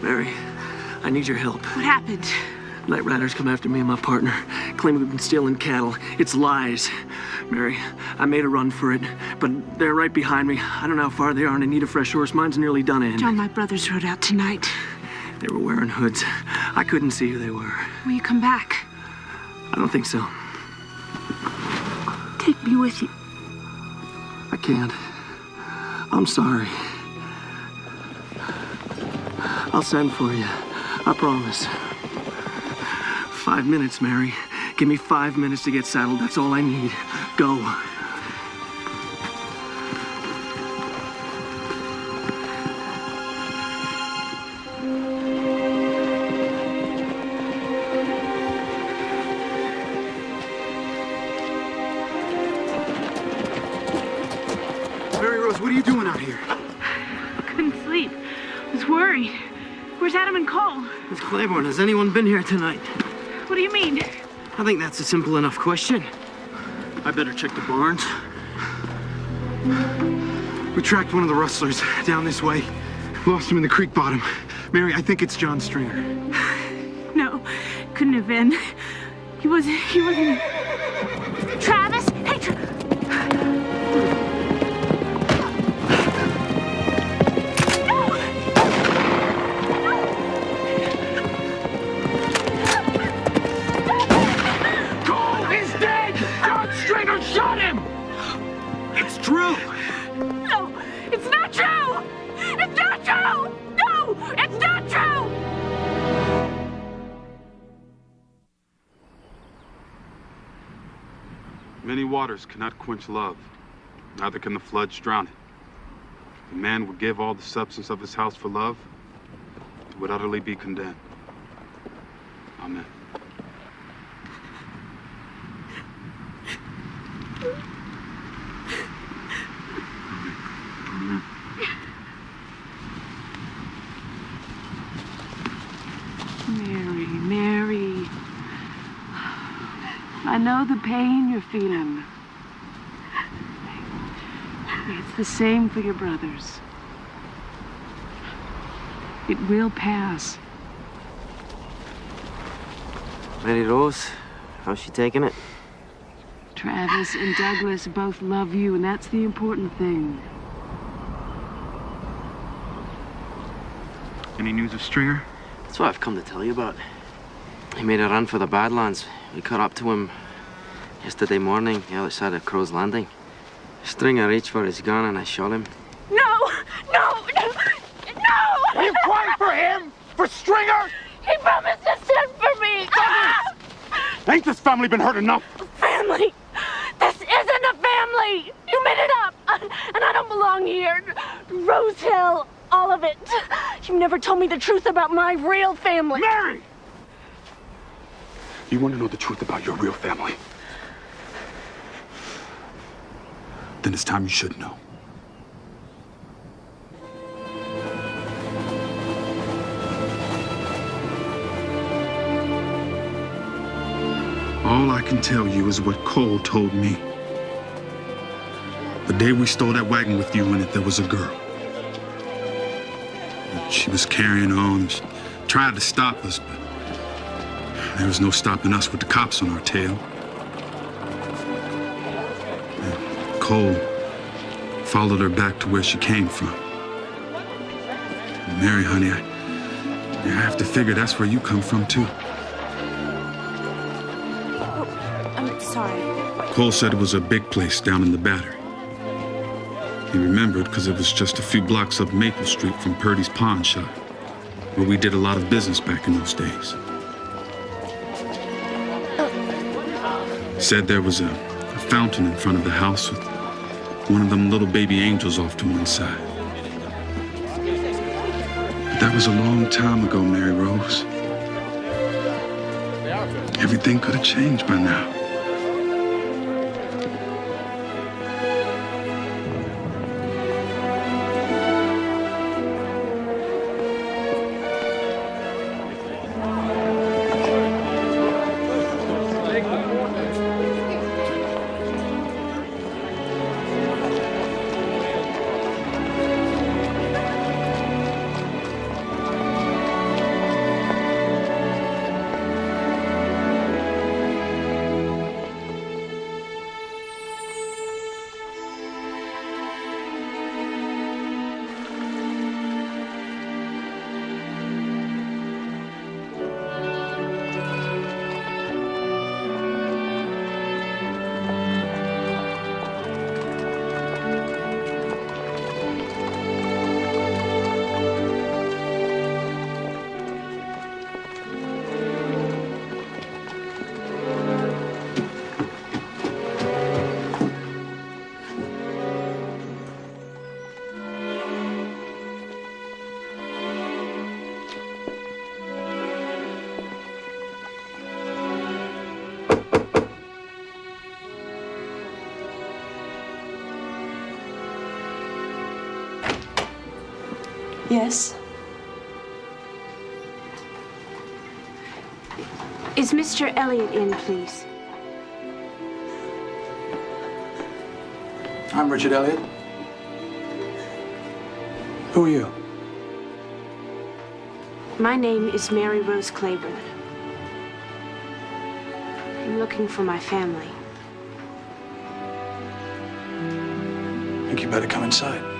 T: Mary, I need your help.
S: what happened?
T: Night riders come after me and my partner, claim we've been stealing cattle. It's lies. Mary, I made a run for it, but they're right behind me. I don't know how far they are, and I need a fresh horse. Mine's nearly done in.
U: John, my brothers rode out tonight.
T: They were wearing hoods. I couldn't see who they were.
U: Will you come back?
T: I don't think so.
U: Take me with you.
T: I can't. I'm sorry. I'll send for you. I promise. 5 minutes, Mary. Give me 5 minutes to get settled. That's all I need. Go.
K: Mary Rose, what are you doing out here?
U: Couldn't sleep. Was worried. Where's Adam and Cole?
L: Miss Claiborne, has anyone been here tonight?
U: What do you mean?
L: I think that's a simple enough question.
K: I better check the barns. We tracked one of the rustlers down this way. Lost him in the creek bottom. Mary, I think it's John Stringer.
U: No, couldn't have been. He wasn't. Travis? Hey,
K: Shot him! It's true!
U: No, it's not true! It's not true! No, it's not true!
O: Many waters cannot quench love, neither can the floods drown it. If a man would give all the substance of his house for love, he would utterly be condemned. Amen.
U: Mary. I know the pain you're feeling. It's the same for your brothers. It will pass.
L: Mary Rose, how's she taking it?
U: Travis and Douglas both love you, and that's the important thing.
K: Any news of Stringer?
L: That's what I've come to tell you about. He made a run for the Badlands. We caught up to him yesterday morning, the other side of Crow's Landing. Stringer reached for his gun and I shot him.
U: No!
K: Are you crying for him? For Stringer?
U: He promised to send for me!
K: Ain't this family been hurt enough?
U: Family! This isn't a family! You made it up! And I don't belong here. Rose Hill, all of it. You never told me the truth about my real family.
K: Mary! You want to know the truth about your real family?
O: Then it's time you should know. All I can tell you is what Cole told me. The day we stole that wagon with you in it, there was a girl. She was carrying on. She tried to stop us, but there was no stopping us with the cops on our tail. And Cole followed her back to where she came from. And Mary, honey, I have to figure that's where you come from, too.
U: I'm sorry.
O: Cole said it was a big place down in the Battery. He remembered because it was just a few blocks up Maple Street from Purdy's pawn shop, where we did a lot of business back in those days. Said there was a fountain in front of the house with one of them little baby angels off to one side. But that was a long time ago, Mary Rose. Everything could have changed by now.
S: Yes? Is Mr. Elliot in, please?
O: I'm Richard Elliot. Who are you?
S: My name is Mary Rose Claiborne. I'm looking for my family.
O: I think you better come inside.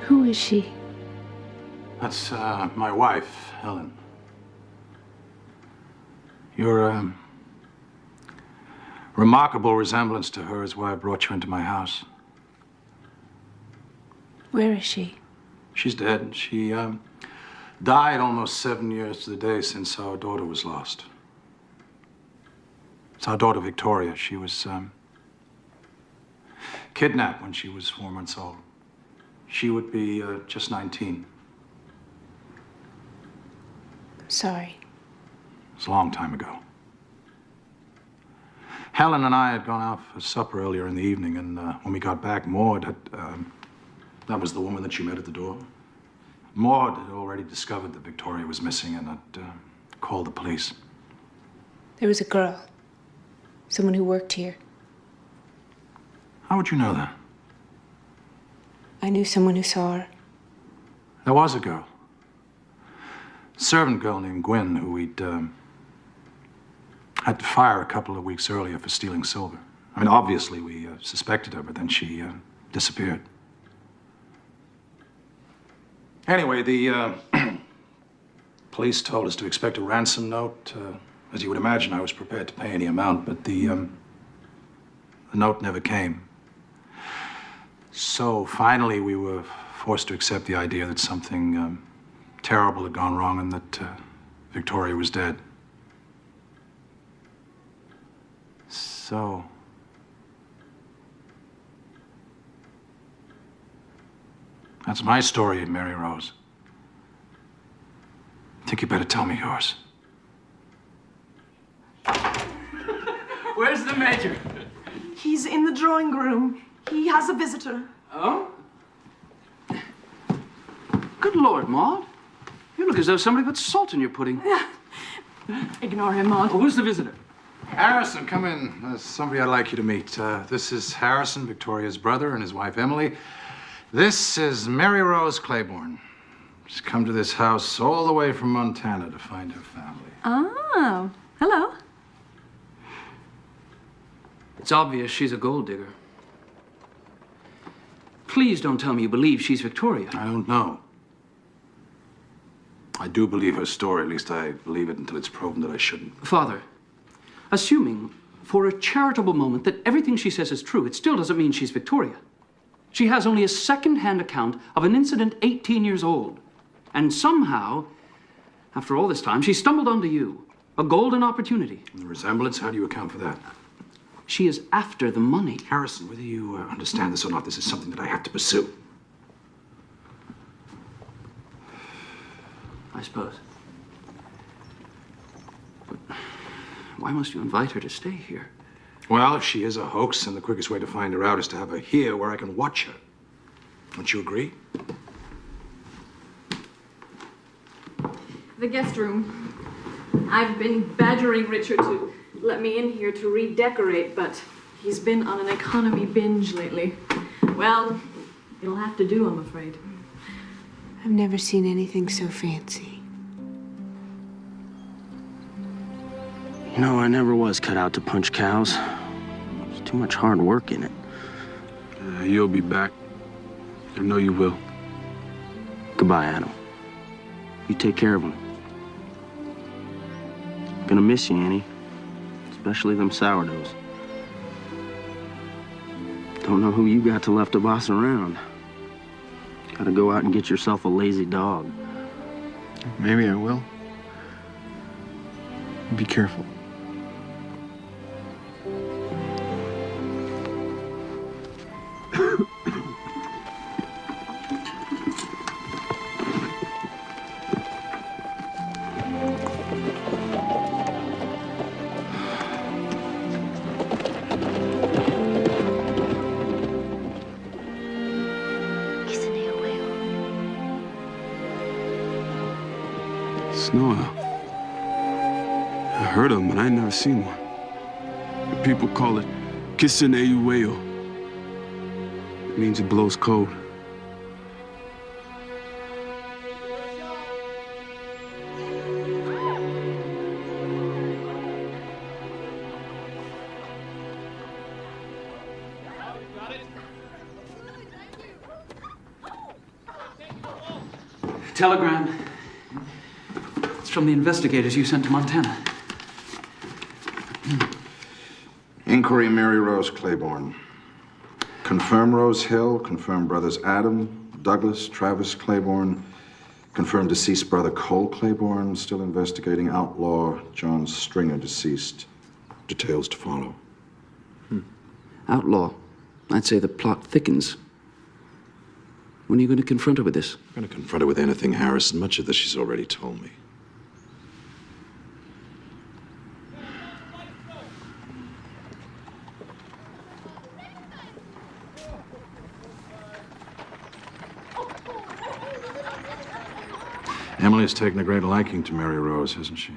S: Who is she?
O: That's my wife, Helen. Your remarkable resemblance to her is why I brought you into my house.
S: Where is she?
O: She's dead. She died almost 7 years to the day since our daughter was lost. It's our daughter, Victoria. She was kidnapped when she was 4 months old. She would be just 19.
S: Sorry.
O: It was a long time ago. Helen and I had gone out for supper earlier in the evening, and when we got back, Maud had... that was the woman that you met at the door. Maud had already discovered that Victoria was missing and had called the police.
S: There was a girl. Someone who worked here.
O: How would you know that?
S: I knew someone who saw her.
O: There was a girl. A servant girl named Gwen who we'd had to fire a couple of weeks earlier for stealing silver. I mean, obviously we suspected her, but then she disappeared. Anyway, the police told us to expect a ransom note. As you would imagine, I was prepared to pay any amount, but the note never came. So finally, we were forced to accept the idea that something terrible had gone wrong and that Victoria was dead. So... that's my story, Mary Rose. I think you better tell me yours.
A: Where's the Major?
V: He's in the drawing room. He has a visitor.
A: Oh? Good Lord, Maud. You look as though somebody put salt in your pudding.
V: Ignore him, Maud.
A: Oh, who's the visitor?
O: Harrison, come in. There's somebody I'd like you to meet. This is Harrison, Victoria's brother, and his wife, Emily. This is Mary Rose Claiborne. She's come to this house all the way from Montana to find her family.
V: Oh, hello.
A: It's obvious she's a gold digger. Please don't tell me you believe she's Victoria.
O: I don't know. I do believe her story. At least I believe it until it's proven that I shouldn't.
A: Father, assuming for a charitable moment that everything she says is true, it still doesn't mean she's Victoria. She has only a second-hand account of an incident 18 years old. And somehow, after all this time, she stumbled onto you. A golden opportunity.
O: The resemblance? How do you account for that?
A: She is after the money.
O: Harrison, whether you understand this or not, this is something that I have to pursue.
A: I suppose. But why must you invite her to stay here?
O: Well, if she is a hoax, then the quickest way to find her out is to have her here where I can watch her. Don't you agree?
W: The guest room. I've been badgering Richard to let me in here to redecorate, but he's been on an economy binge lately. Well, it'll have to do, I'm afraid.
S: I've never seen anything so fancy.
T: You know, I never was cut out to punch cows. There's too much hard work in it.
O: You'll be back. I know you will.
T: Goodbye, Adam. You take care of him. Gonna miss you, Annie. Especially them sourdoughs. Don't know who you got to left to boss around. Gotta go out and get yourself a lazy dog.
K: Maybe I will. Be careful.
O: Snow owl. I heard of them, but I ain't never seen one. The people call it Kisineuweo. It means it blows cold.
A: Telegram. It's from the investigators you sent to Montana.
D: Inquiry Mary Rose Claiborne. Confirm Rose Hill. Confirm brothers Adam, Douglas, Travis Claiborne. Confirm deceased brother Cole Claiborne. Still investigating outlaw John Stringer, deceased. Details to follow.
A: Outlaw. I'd say the plot thickens. When are you going to confront her with this?
F: I'm going to confront her with anything, Harrison. Much of this she's already told me. Emily's taken a great liking to Mary Rose, hasn't she?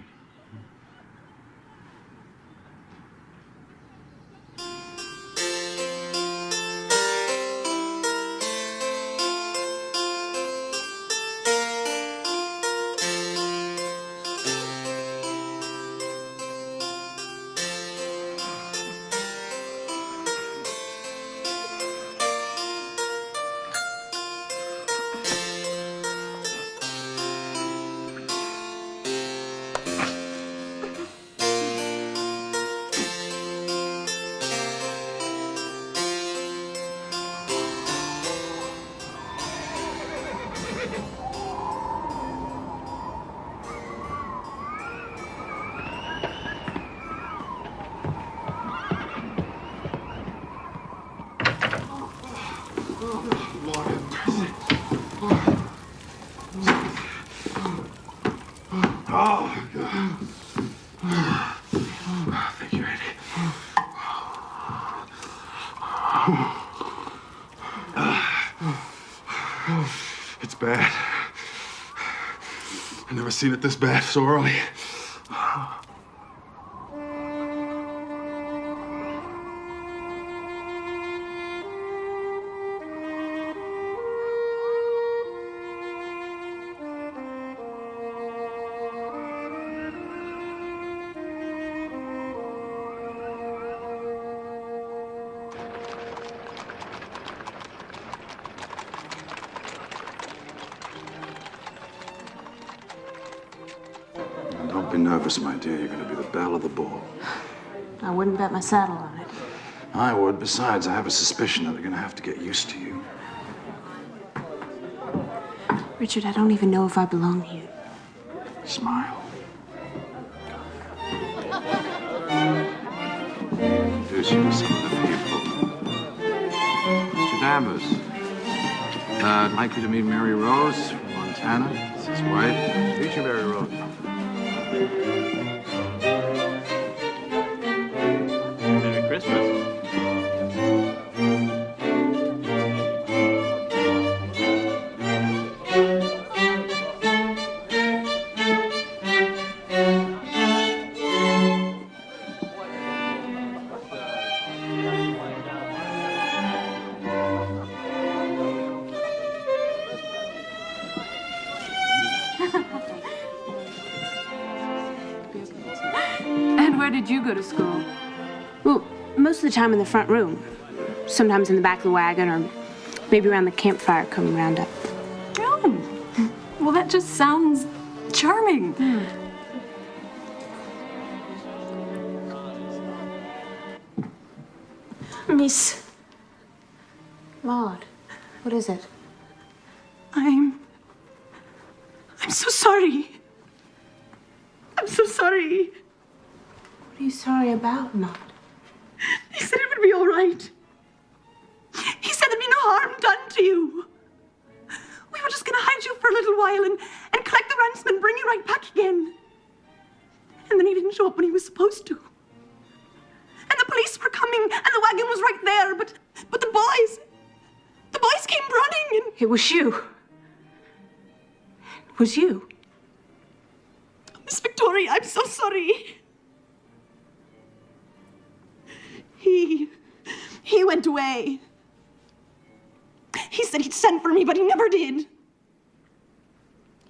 O: It's bad. I've never seen it this bad so early. Don't be nervous, my dear. You're going to be the belle of the ball.
S: I wouldn't bet my saddle on it.
F: I would. Besides, I have a suspicion that they're going to have to get used to you.
S: Richard, I don't even know if I belong here.
F: Smile. Introduce you to some of the people. Mr. Danvers. I'd like you to meet Mary Rose from Montana. It's his wife. Meet you, Mary Rose.
L: Merry Christmas.
M: And where did you go to school? Well, most of the time in the front room. Sometimes in the back of the wagon or maybe around the campfire coming round up.
U: Oh, well, that just sounds charming. Miss.
M: Maud, what is it?
U: I'm so sorry. I'm so sorry.
M: What are you sorry about, Maud?
U: He said it would be all right. He said there'd be no harm done to you. We were just gonna hide you for a little while and collect the ransom and bring you right back again. And then he didn't show up when he was supposed to. And the police were coming and the wagon was right there, but the boys came running and...
M: It was you. It was you.
U: Victoria, I'm so sorry. He went away. He said he'd send for me, but he never did.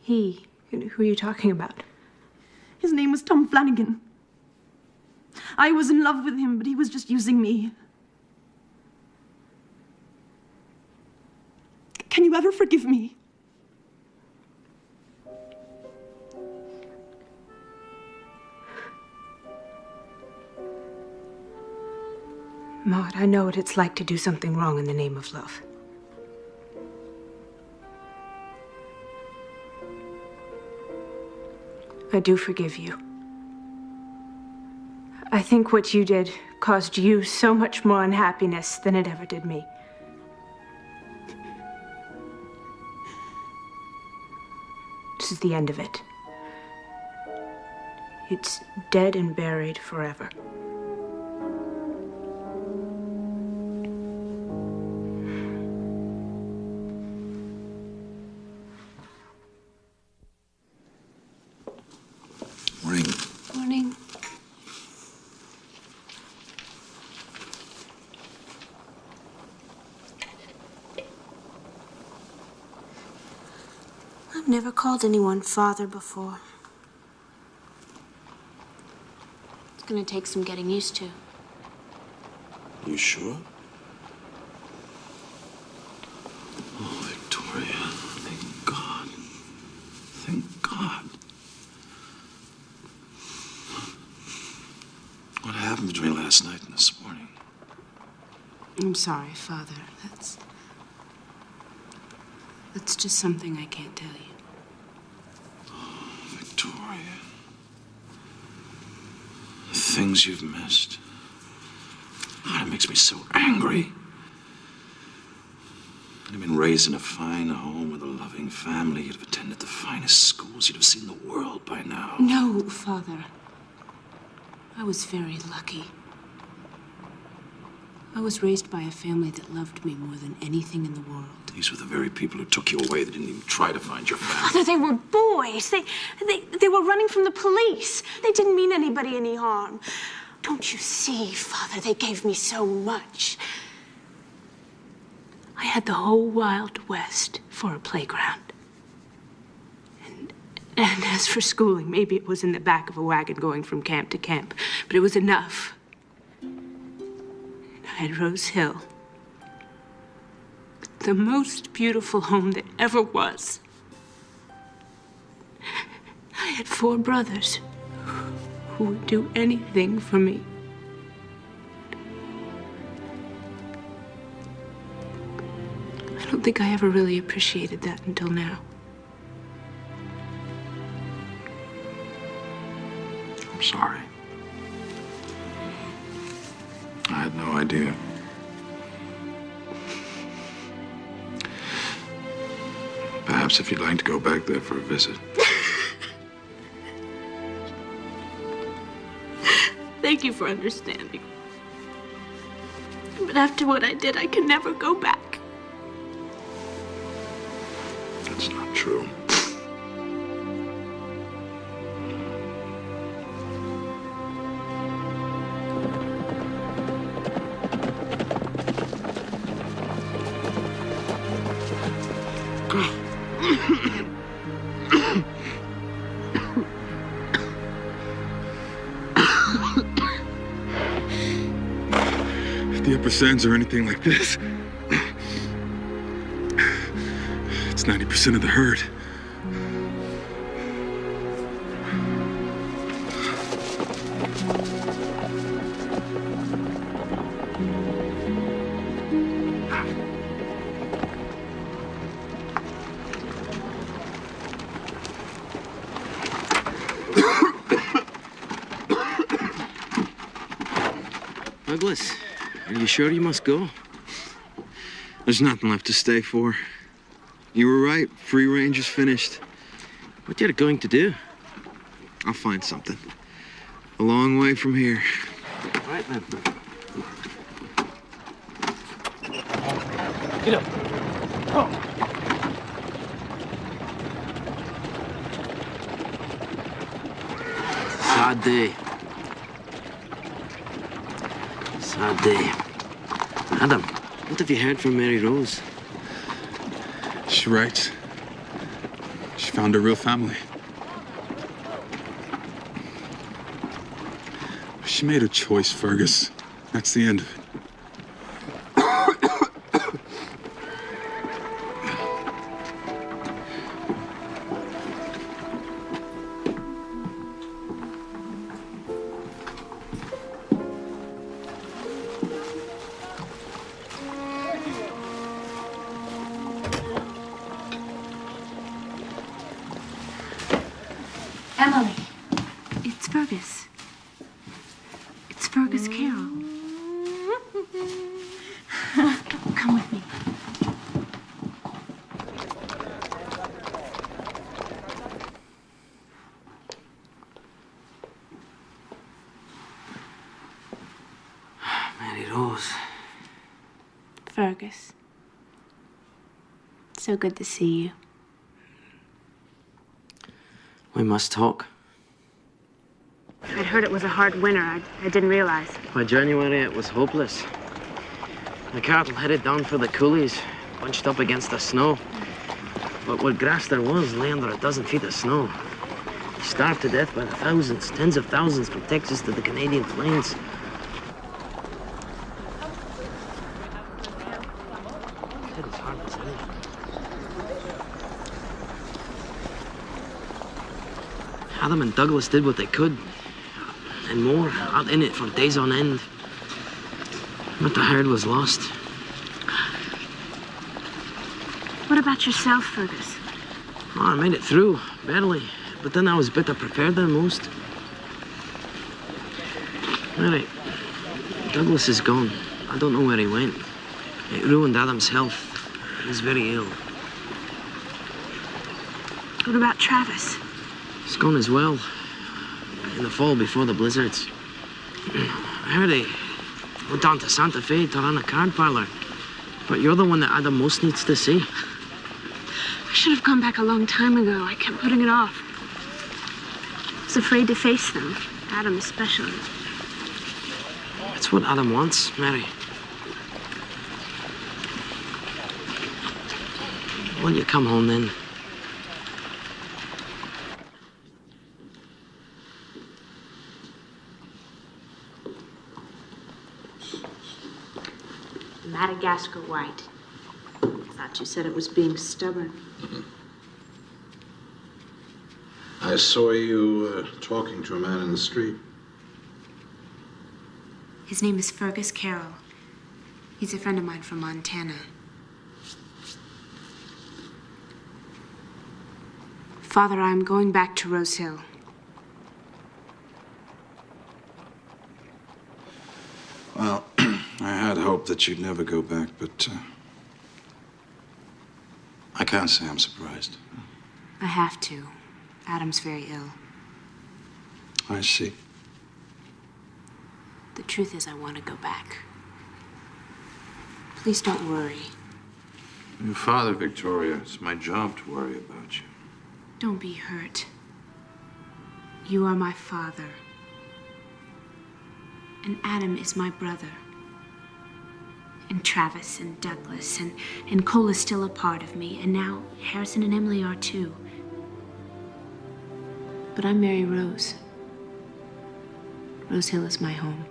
M: He? Who are you talking about?
U: His name was Tom Flanagan. I was in love with him, but he was just using me. Can you ever forgive me?
M: Maud, I know what it's like to do something wrong in the name of love. I do forgive you. I think what you did caused you so much more unhappiness than it ever did me. This is the end of it. It's dead and buried forever.
D: Morning.
M: Morning. I've never called anyone father before. It's gonna take some getting used to.
D: You sure? Oh, Victoria, thank God. Thank God. What happened between last night and this morning?
M: I'm sorry, Father. That's just something I can't tell you.
D: Victoria. The things you've missed. Oh, it makes me so angry. You'd have been raised in a fine home with a loving family. You'd have attended the finest schools. You'd have seen the world by now.
M: No, Father. I was very lucky. I was raised by a family that loved me more than anything in the world.
D: These were the very people who took you away. They didn't even try to find your family.
M: Father, they were boys. They were running from the police. They didn't mean anybody any harm. Don't you see, Father? They gave me so much. I had the whole Wild West for a playground. And as for schooling, maybe it was in the back of a wagon going from camp to camp, but it was enough. And I had Rose Hill, the most beautiful home that ever was. I had 4 brothers who would do anything for me. I don't think I ever really appreciated that until now.
D: I'm sorry. I had no idea. Perhaps if you'd like to go back there for a visit.
M: Thank you for understanding. But after what I did, I can never go back.
D: That's not true.
O: If the upper sands are anything like this, it's 90% of the herd.
K: Douglas, are you sure you must go? There's nothing left to stay for. You were right. Free range is finished. What you going to do? I'll find something. A long way from here.
L: All right, then.
K: Get up.
L: Oh.
B: sad day. Sad day. Adam, what have you heard from Mary Rose?
O: She writes. She found a real family. She made her choice, Fergus. That's the end of it.
S: Emily, it's Fergus. It's Fergus Carroll. Come with me.
B: Mary Rose.
S: Fergus. So good to see you.
B: We must talk.
S: I'd heard it was a hard winter. I didn't realize.
B: By January, it was hopeless. The cattle headed down for the coulees, bunched up against the snow. But what grass there was lay under a dozen feet of snow. Starved to death by the thousands, tens of thousands from Texas to the Canadian plains. It is hard to say. Adam and Douglas did what they could, and more, out in it for days on end. But the herd was lost.
S: What about yourself, Fergus?
B: Oh, I made it through, barely. But then I was better prepared than most. Mary, Douglas is gone. I don't know where he went. It ruined Adam's health. He's very ill.
S: What about Travis?
B: He's gone as well. In the fall before the blizzards. I heard he went down to Santa Fe to run a card parlor. But you're the one that Adam most needs to see.
S: I should have come back a long time ago. I kept putting it off. I was afraid to face them, Adam especially.
B: That's what Adam wants, Mary. Will you come home then?
S: Madagascar white. I thought you said it was being stubborn.
D: I saw you talking to a man in the street.
S: His name is Fergus Carroll. He's a friend of mine from Montana. Father, I'm going back to Rose Hill.
D: Well, I had hoped that you'd never go back, but I can't say I'm surprised.
S: I have to. Adam's very ill.
D: I see.
S: The truth is, I want to go back. Please don't worry.
F: Your father, Victoria. It's my job to worry about you.
S: Don't be hurt. You are my father. And Adam is my brother. And Travis and Douglas and Cole is still a part of me. And now Harrison and Emily are too. But I'm Mary Rose. Rose Hill is my home.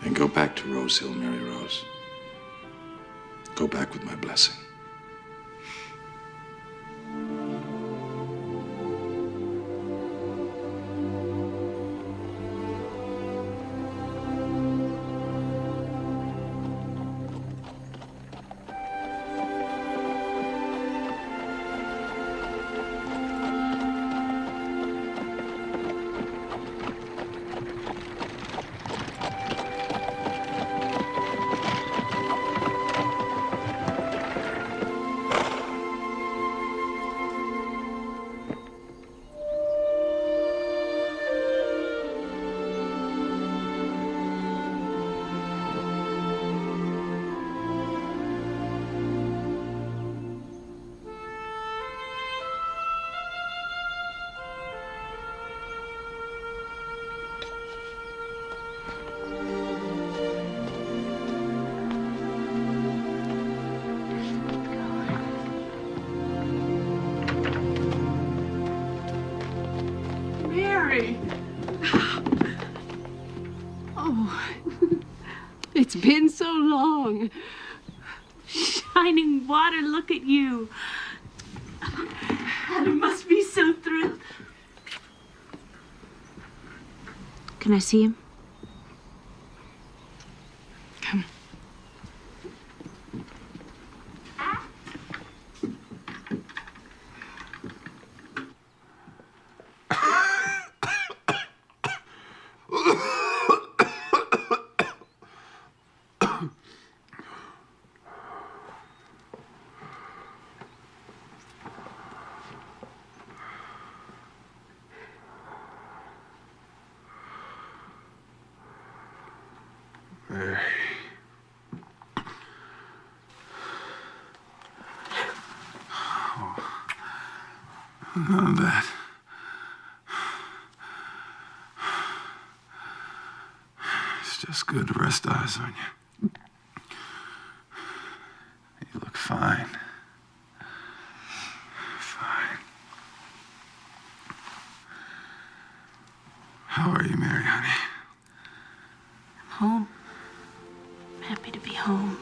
D: And go back to Rose Hill, Mary Rose. Go back with my blessing.
U: Mary!
M: Oh, it's been so long. Shining water, look at you.
U: Adam must be so thrilled.
M: Can I see him? Come.
O: Mary. Oh, none of that. It's just good to rest eyes on you. You look fine. Fine. How are you, Mary, honey?
M: I'm home. I'm happy to be home.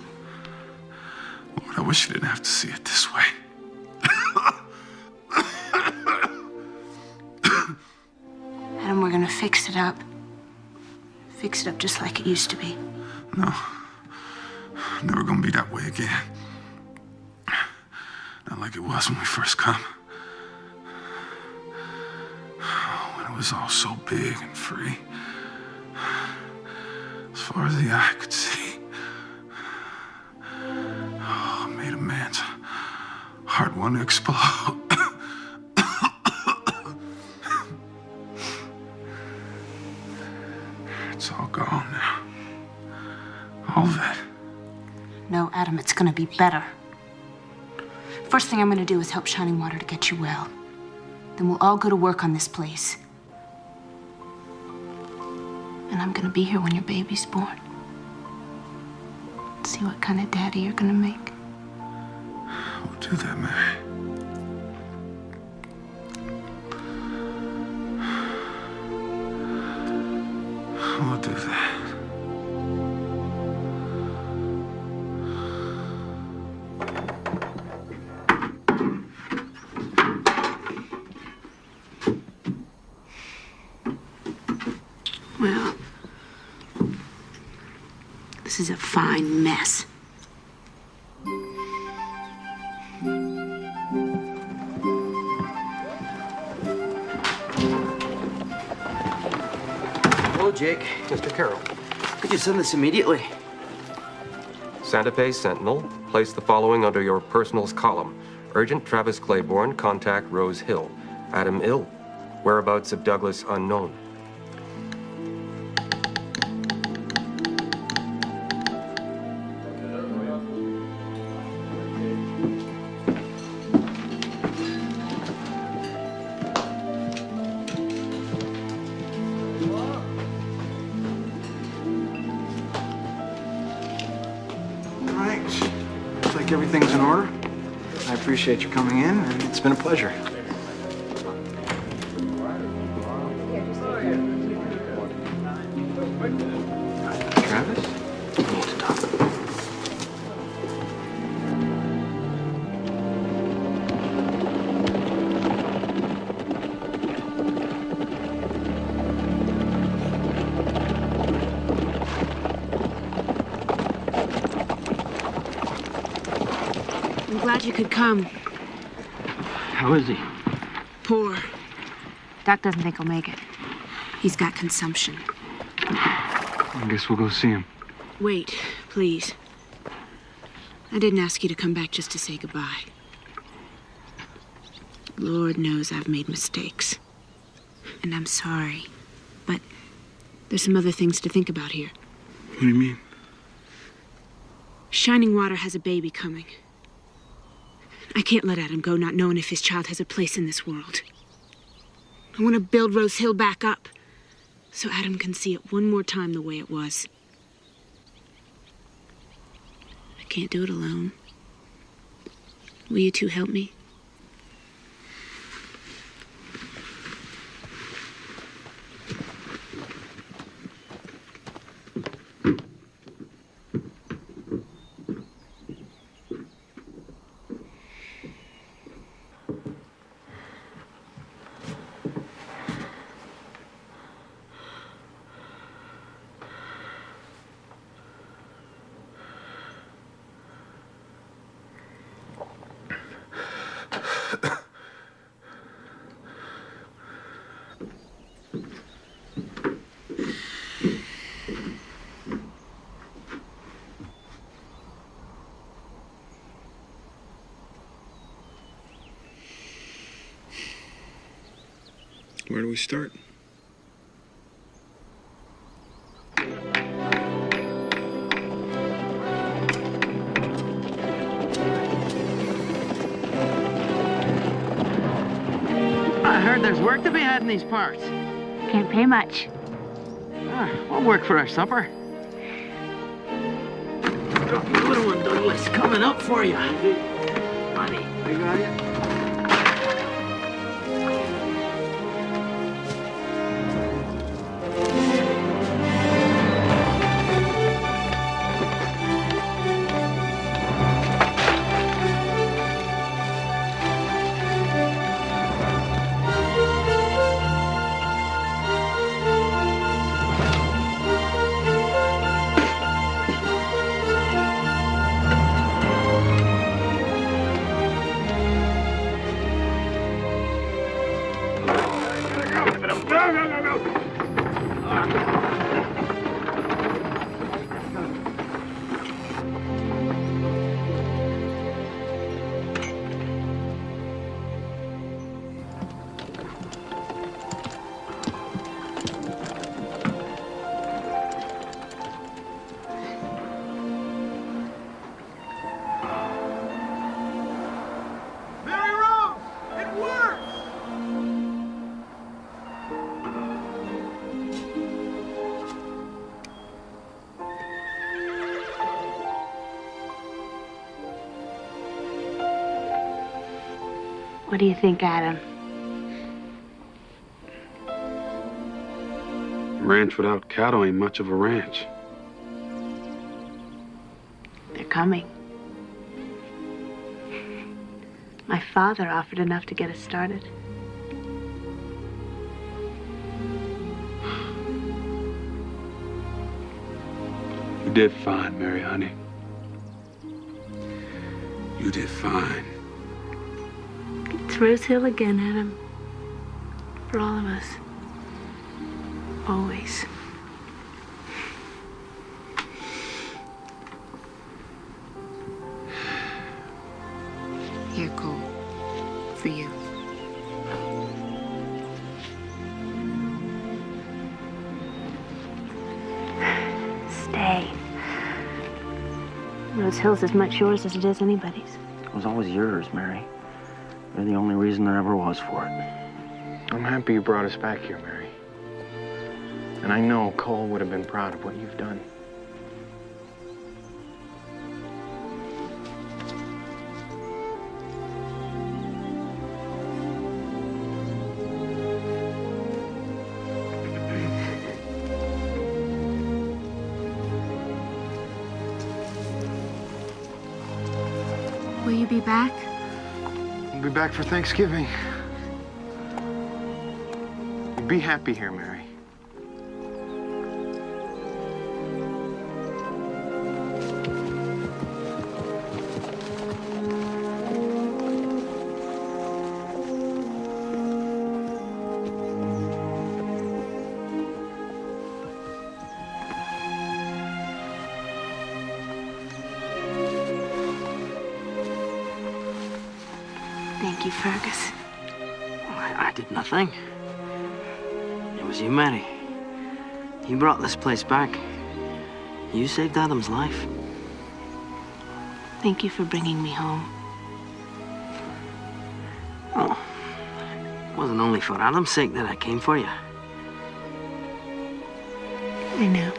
O: Lord, I wish you didn't have to see it this way.
M: Adam, we're gonna fix it up. Fix it up just like it used to be.
O: No. Never gonna be that way again. Not like it was when we first come. When it was all so big and free. As far as the eye could see. Oh, it made a man's heart want to explode. It's all gone now. All of it.
M: No, Adam, it's gonna be better. First thing I'm gonna do is help Shining Water to get you well. Then we'll all go to work on this place. And I'm gonna be here when your baby's born. See what kind of daddy you're gonna make.
O: We'll do that, Mary. We'll do that.
M: Well, this is a fine mess.
E: Hello, Jake. Mr. Carroll. Could you send this immediately?
G: Santa Fe Sentinel, place the following under your personals column. Urgent Travis Claiborne, contact Rose Hill. Adam ill. Whereabouts of Douglas unknown.
F: Everything's in order. I appreciate you coming in, and it's been a pleasure. Travis? We need to talk.
M: I'm glad you could come.
P: How is he?
M: Poor. Doc doesn't think he'll make it. He's got consumption.
P: I guess we'll go see him.
M: Wait, please. I didn't ask you to come back just to say goodbye. Lord knows I've made mistakes. And I'm sorry. But there's some other things to think about here.
P: What do you mean?
M: Shining Water has a baby coming. I can't let Adam go not knowing if his child has a place in this world. I want to build Rose Hill back up so Adam can see it one more time the way it was. I can't do it alone. Will you two help me?
K: Where do we start?
B: I heard there's work to be had in these parts.
S: Can't pay much.
B: We'll work for our supper. Got my little one, Douglas, coming up for you. Honey, I got you.
S: What do you think, Adam?
O: A ranch without cattle ain't much of a ranch.
S: They're coming. My father offered enough to get us started.
O: You did fine, Mary, honey. You did fine.
S: It's Rose Hill again, Adam. For all of us. Always.
M: Here, Cole. For you.
S: Stay. Rose Hill's as much yours as it is anybody's.
P: It was always yours, Mary. You're the only reason there ever was for it.
H: I'm happy you brought us back here, Mary. And I know Cole would have been proud of what you've done.
M: Will you be back?
H: We'll be back for Thanksgiving. Be happy here, Mary.
S: Thank you, Fergus.
B: I did nothing. It was you, Mary. You brought this place back. You saved Adam's life.
S: Thank you for bringing me home.
B: Oh, it wasn't only for Adam's sake that I came for you.
S: I know.